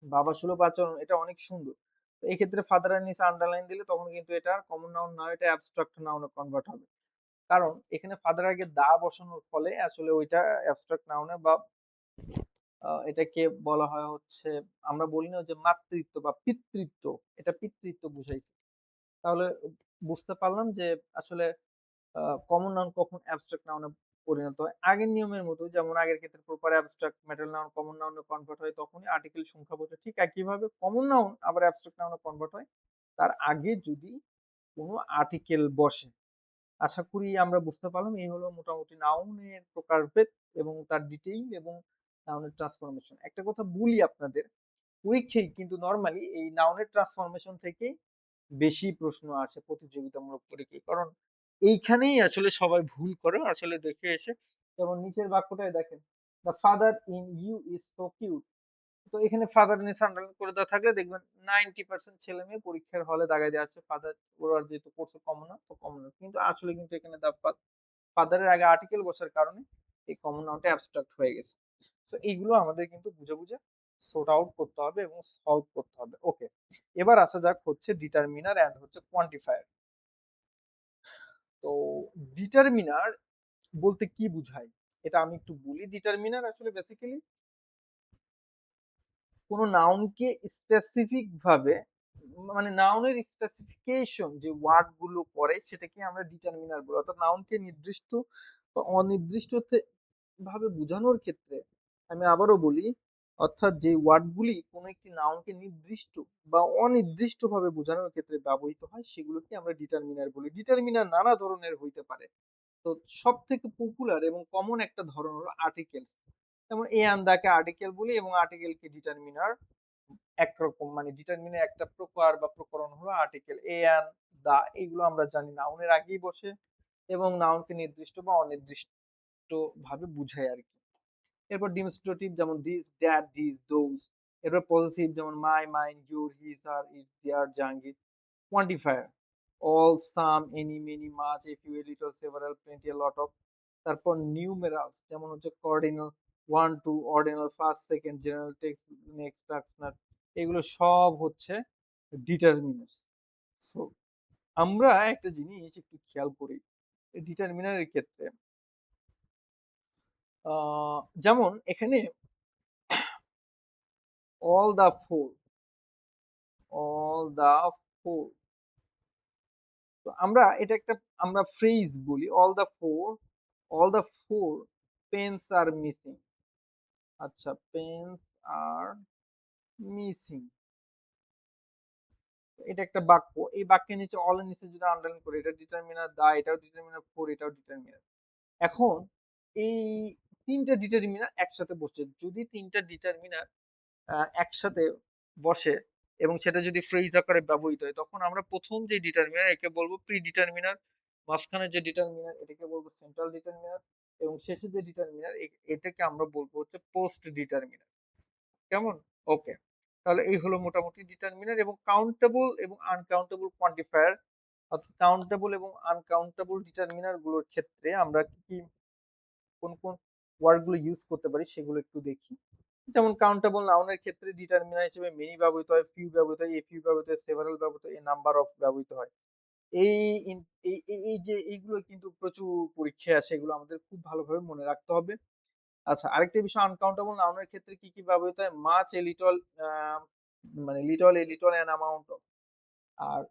Speaker 1: বাবা সুলভ আচরণ এটা অনেক সুন্দর। তো এই ক্ষেত্রে ফাদার এর নিচে আন্ডারলাইন দিলে তখন কিন্তু এটা কমন নাউন নয়, এটা অ্যাবস্ট্রাক্ট নাউনে কনভার্ট হবে। কারণ এখানে ফাদার আগে দা বসানোর ফলে আসলে ওইটা অ্যাবস্ট্রাক্ট নাউনে বা এটাকে বলা হয় হচ্ছে, আমরা বলি না যে মাতৃত্ব বা পিতৃত্ব, এটা পিতৃত্ব বুঝাইছে। তাহলে বুঝতে পারলাম যে আসলে কমন নাউন কখন অ্যাবস্ট্রাক্ট নাউনে পরিণত হয়। আগের নিয়মের মতো, যেমন আগের ক্ষেত্রে proper abstract material noun common নাউনে কনভার্ট হয় তখনই আর্টিকেল সংখ্যা বোঝে, ঠিক একইভাবে কমন নাউন আবার অ্যাবস্ট্রাক্ট নাউনে কনভার্ট হয় তার আগে যদি কোনো আর্টিকেল বসে। আশা করি আমরা বুঝতে পারলাম। এই হলো মোটামুটি নাউনের প্রকারভেদ এবং তার ডিটেইল এবং নাউনের ট্রান্সফরমেশন। একটা কথা বলি আপনাদের, পরীক্ষায় কিন্তু নরমালি এই নাউনের ট্রান্সফরমেশন থেকে বেশি প্রশ্ন আসে প্রতিযোগিতামূলক পরীক্ষায়, কারণ এইখানেই আসলে সবাই ভুল করে আসলে দেখে এসে। যেমন নিচের বাক্যটায় দেখেন, the father in you is so cute, তো এখানে ফাদার নিচে আন্ডারলাইন করে দেওয়া থাকলে দেখবেন 90% ছেলে মেয়ে পরীক্ষার হলে দাগায় দেওয়া আছে ফাদার, ওরা যেহেতু কোর্সে কমন না তো কমন না, কিন্তু আসলে কিন্তু এখানে দা ফাদারের আগে আর্টিকেল বসার কারণে এই কমন নাউনটা অ্যাবস্ট্রাক্ট হয়ে গেছে। তো এইগুলো আমাদের কিন্তু বুঝে বুঝে সর্ট আউট করতে হবে এবং সলভ করতে হবে। ওকে, এবার আসা যাক হচ্ছে ডিটারমিনার এন্ড হচ্ছে কোয়ান্টিফায়ার। তো ডিটারমিনার বলতে কি বুঝায় এটা আমি একটু বলি। ডিটারমিনার আসলে বেসিক্যালি কোনো নাউনকে স্পেসিফিক ভাবে মানে নাউনের স্পেসিফিকেশন যে ওয়ার্ড গুলো করে সেটাকে আমরা ডিটারমিনার বলি। অর্থাৎ নাউনকে নির্দিষ্ট বা অনির্দিষ্ট ভাবে বোঝানোর ক্ষেত্রে আমি আবারও বলি, অর্থাৎ যে ওয়ার্ডগুলি কোনো একটি নাউনকে নির্দিষ্ট বা অনির্দিষ্ট ভাবে বোঝানোর ক্ষেত্রে ব্যবহৃত হয় সেগুলোকে আমরা ডিটারমিনার বলি। ডিটারমিনার নানা ধরনের হইতে পারে। তো সব থেকে পপুলার এবং কমন একটা ধরন হলো আর্টিকেলস। যেমন এ অ্যান্ড দাকে আর্টিকেল বলি এবং আর্টিকেলকে ডিটারমিনার একরকম, মানে ডিটারমিনের একটা প্রকার বা প্রকরণ হলো আর্টিকেল। এ অ্যান্ড দা এগুলো আমরা জানি নাউনের আগেই বসে এবং নাউনকে নির্দিষ্ট বা অনির্দিষ্ট ভাবে বুঝায় আর কি। এরপর ডিমনস্ট্রেটিভ যেমন দিস, দ্যাট, দিস, দোজ। এরপর পজিটিভ যেমন my, mine, your, his, her, it, their, Jahangir. Quantifier all, some, any, many, much, a few, a little, several, plenty, lot of. তারপর নিউমেরালস যেমন হচ্ছে cardinal, one, two, ordinal, first, second, general, text, next, personal. এগুলো সব হচ্ছে ডিটারমিনার্স। সো আমরা একটা জিনিস একটু খেয়াল করি ডিটারমিনারের ক্ষেত্রে, যেমন এখানে all the four, all the four, তো আমরা এটা একটা আমরা ফ্রেজ বলি all the four pens are missing। আচ্ছা, pens are missing, এটা একটা বাক্য। এই বাক্যের নিচে অল এর নিচে যদি আন্ডারলাইন করি এটা ডিটারমিনার, দা এটাও ডিটারমিনার, ফোর এটাও ডিটারমিনার। এখন এই তিনটা ডিটারমিনার একসাথে বসছে, যদি তিনটা ডিটারমিনার একসাথে বসে এবং সেটা যদি ফ্রেজ আকারে ব্যবহৃত হয় তখন আমরা প্রথম যে ডিটারমিনার একে বলবো প্রি ডিটারমিনার, মাঝখানে যে ডিটারমিনার এটাকে বলবো সেন্ট্রাল ডিটারমিনার এবং শেষে যে ডিটারমিনার এটাকে আমরা বলবো হচ্ছে পোস্ট ডিটারমিনার। কেমন? ওকে, তাহলে এই হলো মোটামুটি ডিটারমিনার। এবং কাউন্টেবল এবং আনকাউন্টেবল কোয়ান্টিফায়ার, অর্থাৎ কাউন্টেবল এবং আনকাউন্টেবল ডিটারমিনার গুলোর ক্ষেত্রে আমরা কি কি কোন কোন ওয়ার্ড গুলো ইউজ করতে পারি সেগুলো একটু দেখি। যেমন কাউন্টেবল নাউনের ক্ষেত্রে ডিটারমিনার হিসেবে মেনি ব্যবহৃত হয়, ফিউ ব্যবহৃত হয়, এ ফিউ ব্যবহৃত হয়, সেভারাল ব্যবহৃত হয়, এ নাম্বার অফ ব্যবহৃত হয়। এই এই যে এইগুলো কিন্তু প্রচুর পরীক্ষায় আসে, এগুলো আমাদের খুব ভালোভাবে মনে রাখতে হবে। আচ্ছা, আরেকটা বিষয় আনকাউন্টেবল নাউনের ক্ষেত্রে কি কি ব্যবহৃত হয়, মাচ, এ লিটল, মানে little, a little, an amount of. আর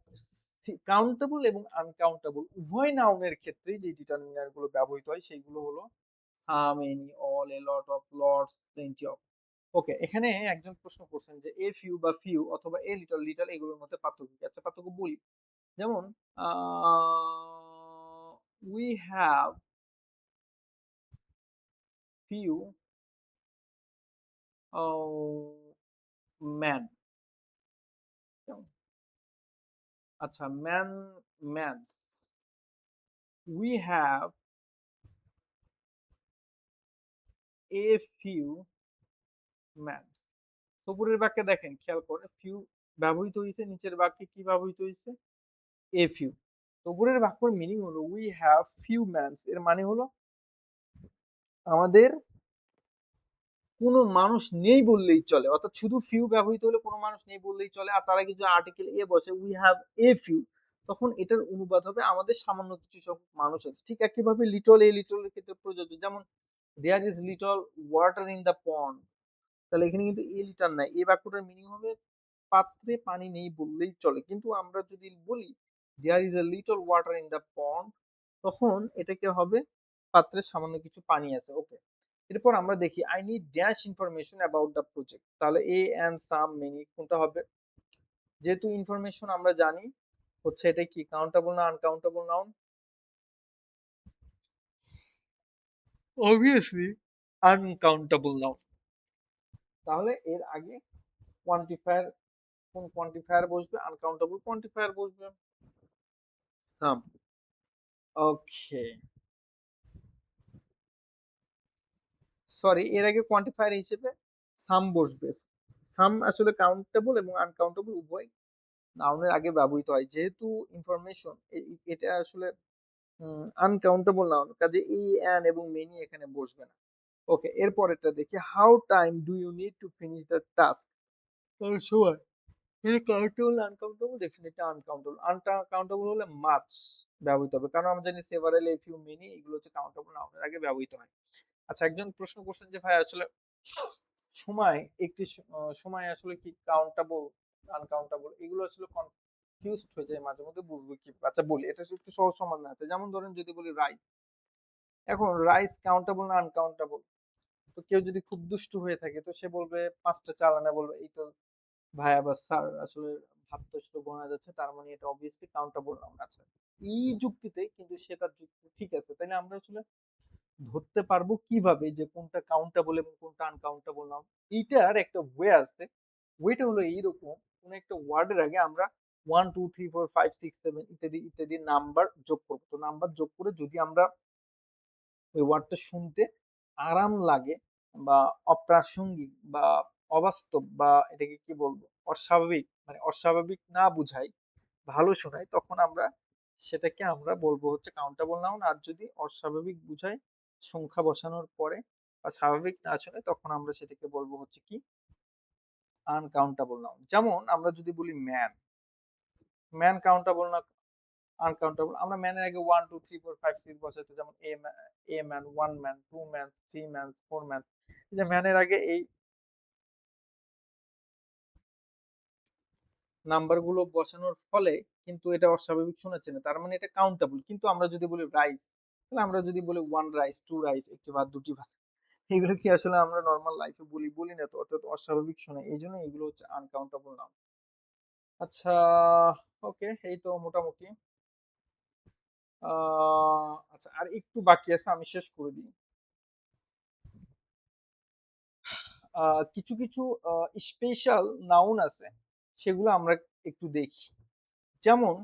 Speaker 1: কাউন্টেবল এবং আনকাউন্টেবল উভয় নাউনের ক্ষেত্রে যে ডিটারমিনার গুলো ব্যবহৃত হয় সেইগুলো হলো some, any, all, a lot of, lots, plenty of. Okay, এখানে একজন প্রশ্ন করছেন যে এ ফিউ বা ফিউ অথবা এ লিটল লিটল এগুলোর মধ্যে পার্থক্য কি? আচ্ছা, পার্থক্য বলি। যেমন উই হ্যাভ ফিউ ম্যান। আচ্ছা, man, man's. We have a few man's. উপরের বাক্যে দেখেন, খেয়াল করে ফিউ ব্যবহৃত হয়েছে, নিচের বাক্যে কি ব্যবহৃত হয়েছে? A few. উপরের বাক্যের মিনিং হলো উই হ্যাভ ফিউ ম্যানস, এর মানে হলো আমাদের কোনো মানুষ নেই বললেই চলে, অর্থাৎ শুধু ফিউ ব্যবহৃত হলে কোনো মানুষ নেই বললেই চলে। আর তার আগে যদি আর্টিকেল এ বসে উই হ্যাভ এ ফিউ, তখন এটার অনুবাদ হবে আমাদের সামান্য কিছু সংখ্যক মানুষ আছে। ঠিক একইভাবে লিটল, এ লিটল এর ক্ষেত্রে প্রযোজ্য। যেমন there is little water in the pond, তাহলে এখানে কিন্তু এ লিটার নাই, এই বাক্যটার মিনিং হবে পাত্রে পানি নেই বললেই চলে। কিন্তু আমরা যদি বলি there is a little water in the pond, তখন এটাকে হবে পাত্রে সামান্য কিছু পানি আছে। ওকে, এরপর আমরা দেখি I need dash information about the project, তাহলে এ অ্যান্ড সাম, মেনি কোনটা হবে? যেহেতু ইনফরমেশন আমরা জানি হচ্ছে এটা কি কাউন্টেবল না uncountable noun? Obviously uncountable noun. তাহলে এর আগে কোয়ান্টিফায়ার, কোন কোয়ান্টিফায়ার বসবে? আনকাউন্টেবল কোয়ান্টিফায়ার বসবে। সাম। ওকে, সরি, এর আগে কোয়ান্টিফায়ার হিসেবে সাম বসবে। সাম আসলে কাউন্টেবল এবং আনকাউন্টেবল উভয় নাউনের আগে ব্যবহৃত হয়। যেহেতু ইনফরমেশন এটা আসলে আনকাউন্টেবল নাউন, কাজে এই অ্যান এবং মেনি এখানে বসবে না। ওকে, এরপরেরটা দেখি how time do you need to finish the task, সময়। এটা কাউন্টেবল না আনকাউন্টেবল? Definitely uncountable. আনকাউন্টেবল হলে মাছ ব্যবহৃত হবে, কারণ আমরা জানি সেভারাল, এ ফিউ, মেনি এগুলো হচ্ছে কাউন্টেবল নাউনের আগে ব্যবহৃত হয়। আচ্ছা, একজন প্রশ্ন করছেন যে ভাই আসলে সময় একটি সময় আসলে কি কাউন্টেবল? আনকাউন্টেবল, এগুলো আসলে কনফিউজড হয়ে যায় মাঝে মধ্যে, বুঝবো কি। আচ্ছা বলি, এটা একটু সহজ সমাধান আছে। যেমন ধরেন যদি বলি রাইস, এখন রাইস কাউন্টেবল না আনকাউন্টেবল? তো কেউ যদি খুব দুষ্টু হয়ে থাকে তো সে বলবে 5টা চাল আনা, বলবে এই তো ভাইয়া বা স্যার আসলে ভাত তো আসলে গোনা যাচ্ছে, তার মানে এটা অবভিয়াসলি কাউন্টেবল নাউন। আচ্ছা, এই যুক্তিতে কিন্তু সে তার যুক্তি ঠিক আছে, তাই না? আমরা আসলে ধরতে পারবো কিভাবে যে কোনটা কাউন্টেবল এবং কোনটা আনকাউন্টেবল নাউন? এইটার একটা ওয়ে আছে। ওয়েটা হলো এইরকম: কোন একটা ওয়ার্ডের আগে আমরা 1 2 3 4 5 6 7 ইত্যাদি ইত্যাদি নাম্বার যোগ করবো। তো নাম্বার যোগ করে যদি আমরা ওই ওয়ার্ডটা শুনতে আরাম লাগে বা অপ্রাসঙ্গিক বা অবাস্তব বা এটাকে কি বলবো, অস্বাভাবিক, মানে অস্বাভাবিক না বুঝাই, ভালো শোনায়, তখন আমরা সেটাকে আমরা বলবো হচ্ছে কাউন্টেবল নাউন। আর যদি অস্বাভাবিক বুঝায় সংখ্যা বসানোর পরে বা স্বাভাবিক না শোনায়, তখন আমরা সেটাকে বলবো হচ্ছে কি, আনকাউন্টেবল নাউন। যেমন আমরা যদি বলি ম্যান, ম্যান কাউন্টেবল না আনকাউন্টেবল? আমরা ম্যানের আগে 1 2 3 4 5 6 বসাইতো, যেমন a man, 1 man, 2 man, 3 man, 4 man. যে ম্যানের আগে এই নাম্বার গুলো বসানোর ফলে কিন্তু এটা অস্বাভাবিক শোনাচ্ছে না, তার মানে এটা কাউন্টেবল। কিন্তু আমরা যদি বলি রাইস, তাহলে আমরা যদি বলি 1 রাইস, 2 রাইস, একটি ভাত, দুটি ভাত, এগুলো কি আসলে আমরা নর্মাল লাইফে বলি? বলি না তো, অর্থাৎ অস্বাভাবিক শোনায়, এই জন্য এগুলো হচ্ছে আনকাউন্টেবল নাউন। আচ্ছা, ওকে, এই তো মোটামুটি। আচ্ছা, আর একটু বাকি আছে, আমি শেষ করে দিই। কিছু কিছু স্পেশাল নাউন আছে, সেগুলো আমরা একটু দেখি। যেমন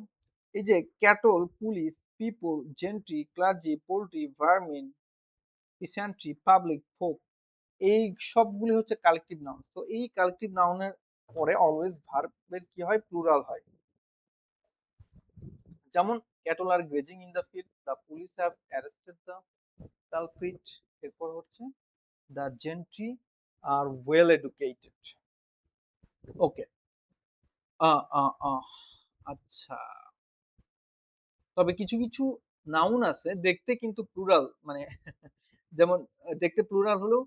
Speaker 1: এই যে cattle, police, people, gentry, clergy, poultry, vermin, peasantry, public, folk, এই সবগুলি হচ্ছে কালেকটিভ নাউন। তো এই কালেকটিভ নাউনের পরে অলওয়েজ ভার্বের কি হয়, প্লুরাল হয়। যেমন cattle R grazing in the field, the police have arrested the culprit, এরপর হচ্ছে the gentry are well educated. Okay, আচ্ছা, তবে কিছু কিছু নাউন আছে দেখতে কিন্তু প্লুরাল, মানে যেমন দেখতে প্লুরাল হলেও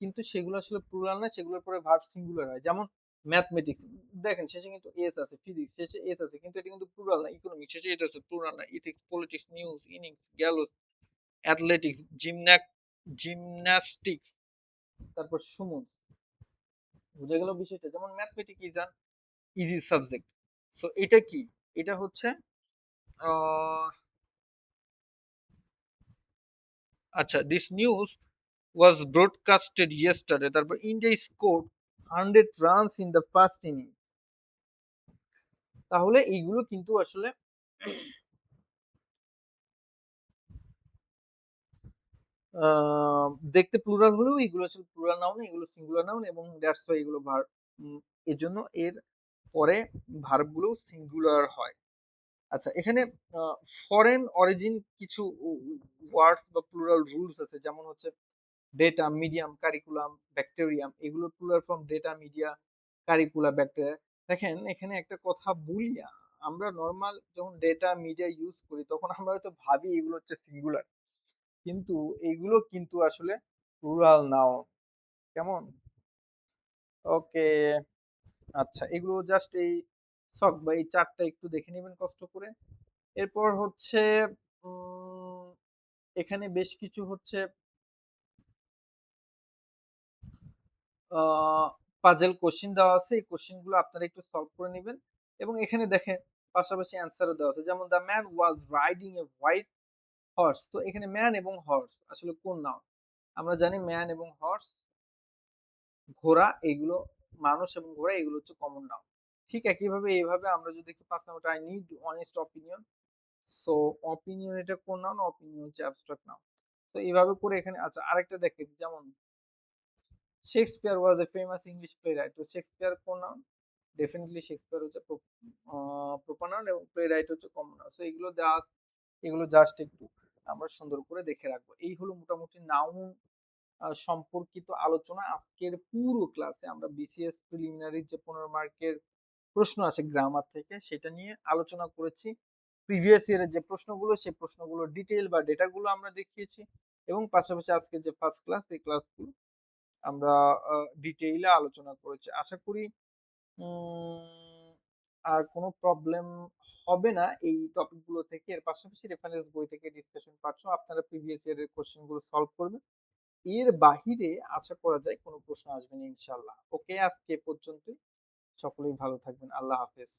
Speaker 1: কিন্তু সেগুলো আসলে প্লুরাল না, সেগুলোর পরে ভার্ব সিঙ্গুলার হয়। যেমন ম্যাথমেটিক্স, দেখেন শেষে কিন্তু এস আছে, ফিজিক্স শেষে এস আছে, কিন্তু এটা কিন্তু প্লুরাল না। ইকোনমিক্স শেষে এটা আছে, প্লুরাল না। Ethics, politics, news, innings, গ্যালোস, athletics, gymnastics, তারপর সুমুস। বুঝে গেল বিষয়টা? যেমন mathematics is an easy subject. So এটা কি, এটা হচ্ছে আহ আচ্ছা, this news was broadcasted yesterday, তারপর India scored 100 runs in the first innings. তাহলে এইগুলো কিন্তু আসলে দেখতে প্লুরাল হলেও এগুলো আসলে প্লুরাল নাউন, এগুলো সিঙ্গুলার নাউন, এবং দ্যাটস ওয়াই এগুলো ভার্ব। এজন্য এর পরে ভার্ব গুলো সিঙ্গুলার হয়। আচ্ছা, এখানে ফরেন অরিজিন কিছু ওয়ার্ডস বা প্লুরাল রুলস আছে। যেমন হচ্ছে ডেটা, মিডিয়াম, কারিকুলাম, ব্যাকটেরিয়াম, এগুলো plural form data, media, curricula, bacteria. দেখেন এখানে একটা কথা বলি, আমরা নর্মাল যখন ডেটা, মিডিয়া ইউজ করি তখন আমরা হয়তো ভাবি এগুলো হচ্ছে সিঙ্গুলার, কিন্তু এগুলো কিন্তু আসলে প্লুরাল নাউন। কেমন? ওকে, আচ্ছা, এগুলো জাস্ট এই ছক বা এই চারটা একটু দেখে নেবেন কষ্ট করে। এরপর হচ্ছে উম, এখানে বেশ কিছু হচ্ছে পাজেল কোশ্চেন দেওয়া আছে, এই কোশ্চেন গুলো আপনারা একটু সলভ করে নেবেন। এবং এখানে দেখেন পাশাপাশি অ্যান্সারও দেওয়া আছে। যেমন the man was riding a white horse. তো এখানে ম্যান এবং হর্স আসলে কোন নাউন? আমরা জানি ম্যান এবং হর্স, ঘোড়া, এগুলো মানুষ এবং ঘোড়া এগুলো হচ্ছে কমন নাউন। ঠিক একইভাবে এইভাবে আমরা যদি দেখি 5 নম্বরটা, I need honest opinion. So opinion এটা কোন নাউন? অপিনিয়ন হচ্ছে অ্যাবস্ট্রাক্ট নাউন। তো এইভাবে করে এখানে, আচ্ছা আরেকটা দেখেন, যেমন Shakespeare was a famous English play right. তো শেক্সপিয়ার কোন নাউন? ডেফিনেটলি শেক্সপিয়ার হচ্ছে প্রপার নাউন, এবং প্লে রাইট হচ্ছে কমন নাউন। সো এগুলো দেওয়া আছে, এগুলো জাস্ট একটু আমরা সুন্দর করে দেখে রাখবো। এই হলো মোটামুটি নাউন সম্পর্কিত আলোচনা। আজকের পুরো ক্লাসে আমরা বিসিএস প্রিলিমিনারির যে 15 মার্কের প্রশ্ন আছে গ্রামার থেকে, সেটা নিয়ে আলোচনা করেছি। প্রিভিয়াস ইয়ারের যে প্রশ্নগুলো, সেই প্রশ্নগুলোর ডিটেইল বা ডেটাগুলো আমরা দেখিয়েছি, এবং পাশাপাশি আজকে যে ফার্স্ট ক্লাস, এই ক্লাসগুলো আমরা ডিটেইলে আলোচনা করেছি। আশা করি উম আর কোনো প্রবলেম হবে না এই টপিক গুলো থেকে। এর পাশাপাশি রেফারেন্স বই থেকে ডিসকাশন পাচ্ছ। আপনারা প্রিভিয়াস ইয়ার এর কোশ্চেন গুলো সলভ করবেন। এর বাহিরে আশা করা যায় কোনো প্রশ্ন আসবে না ইনশাআল্লাহ। ওকে, আজকে এ পর্যন্তই। সকলেই ভালো থাকবেন। আল্লাহ হাফেজ।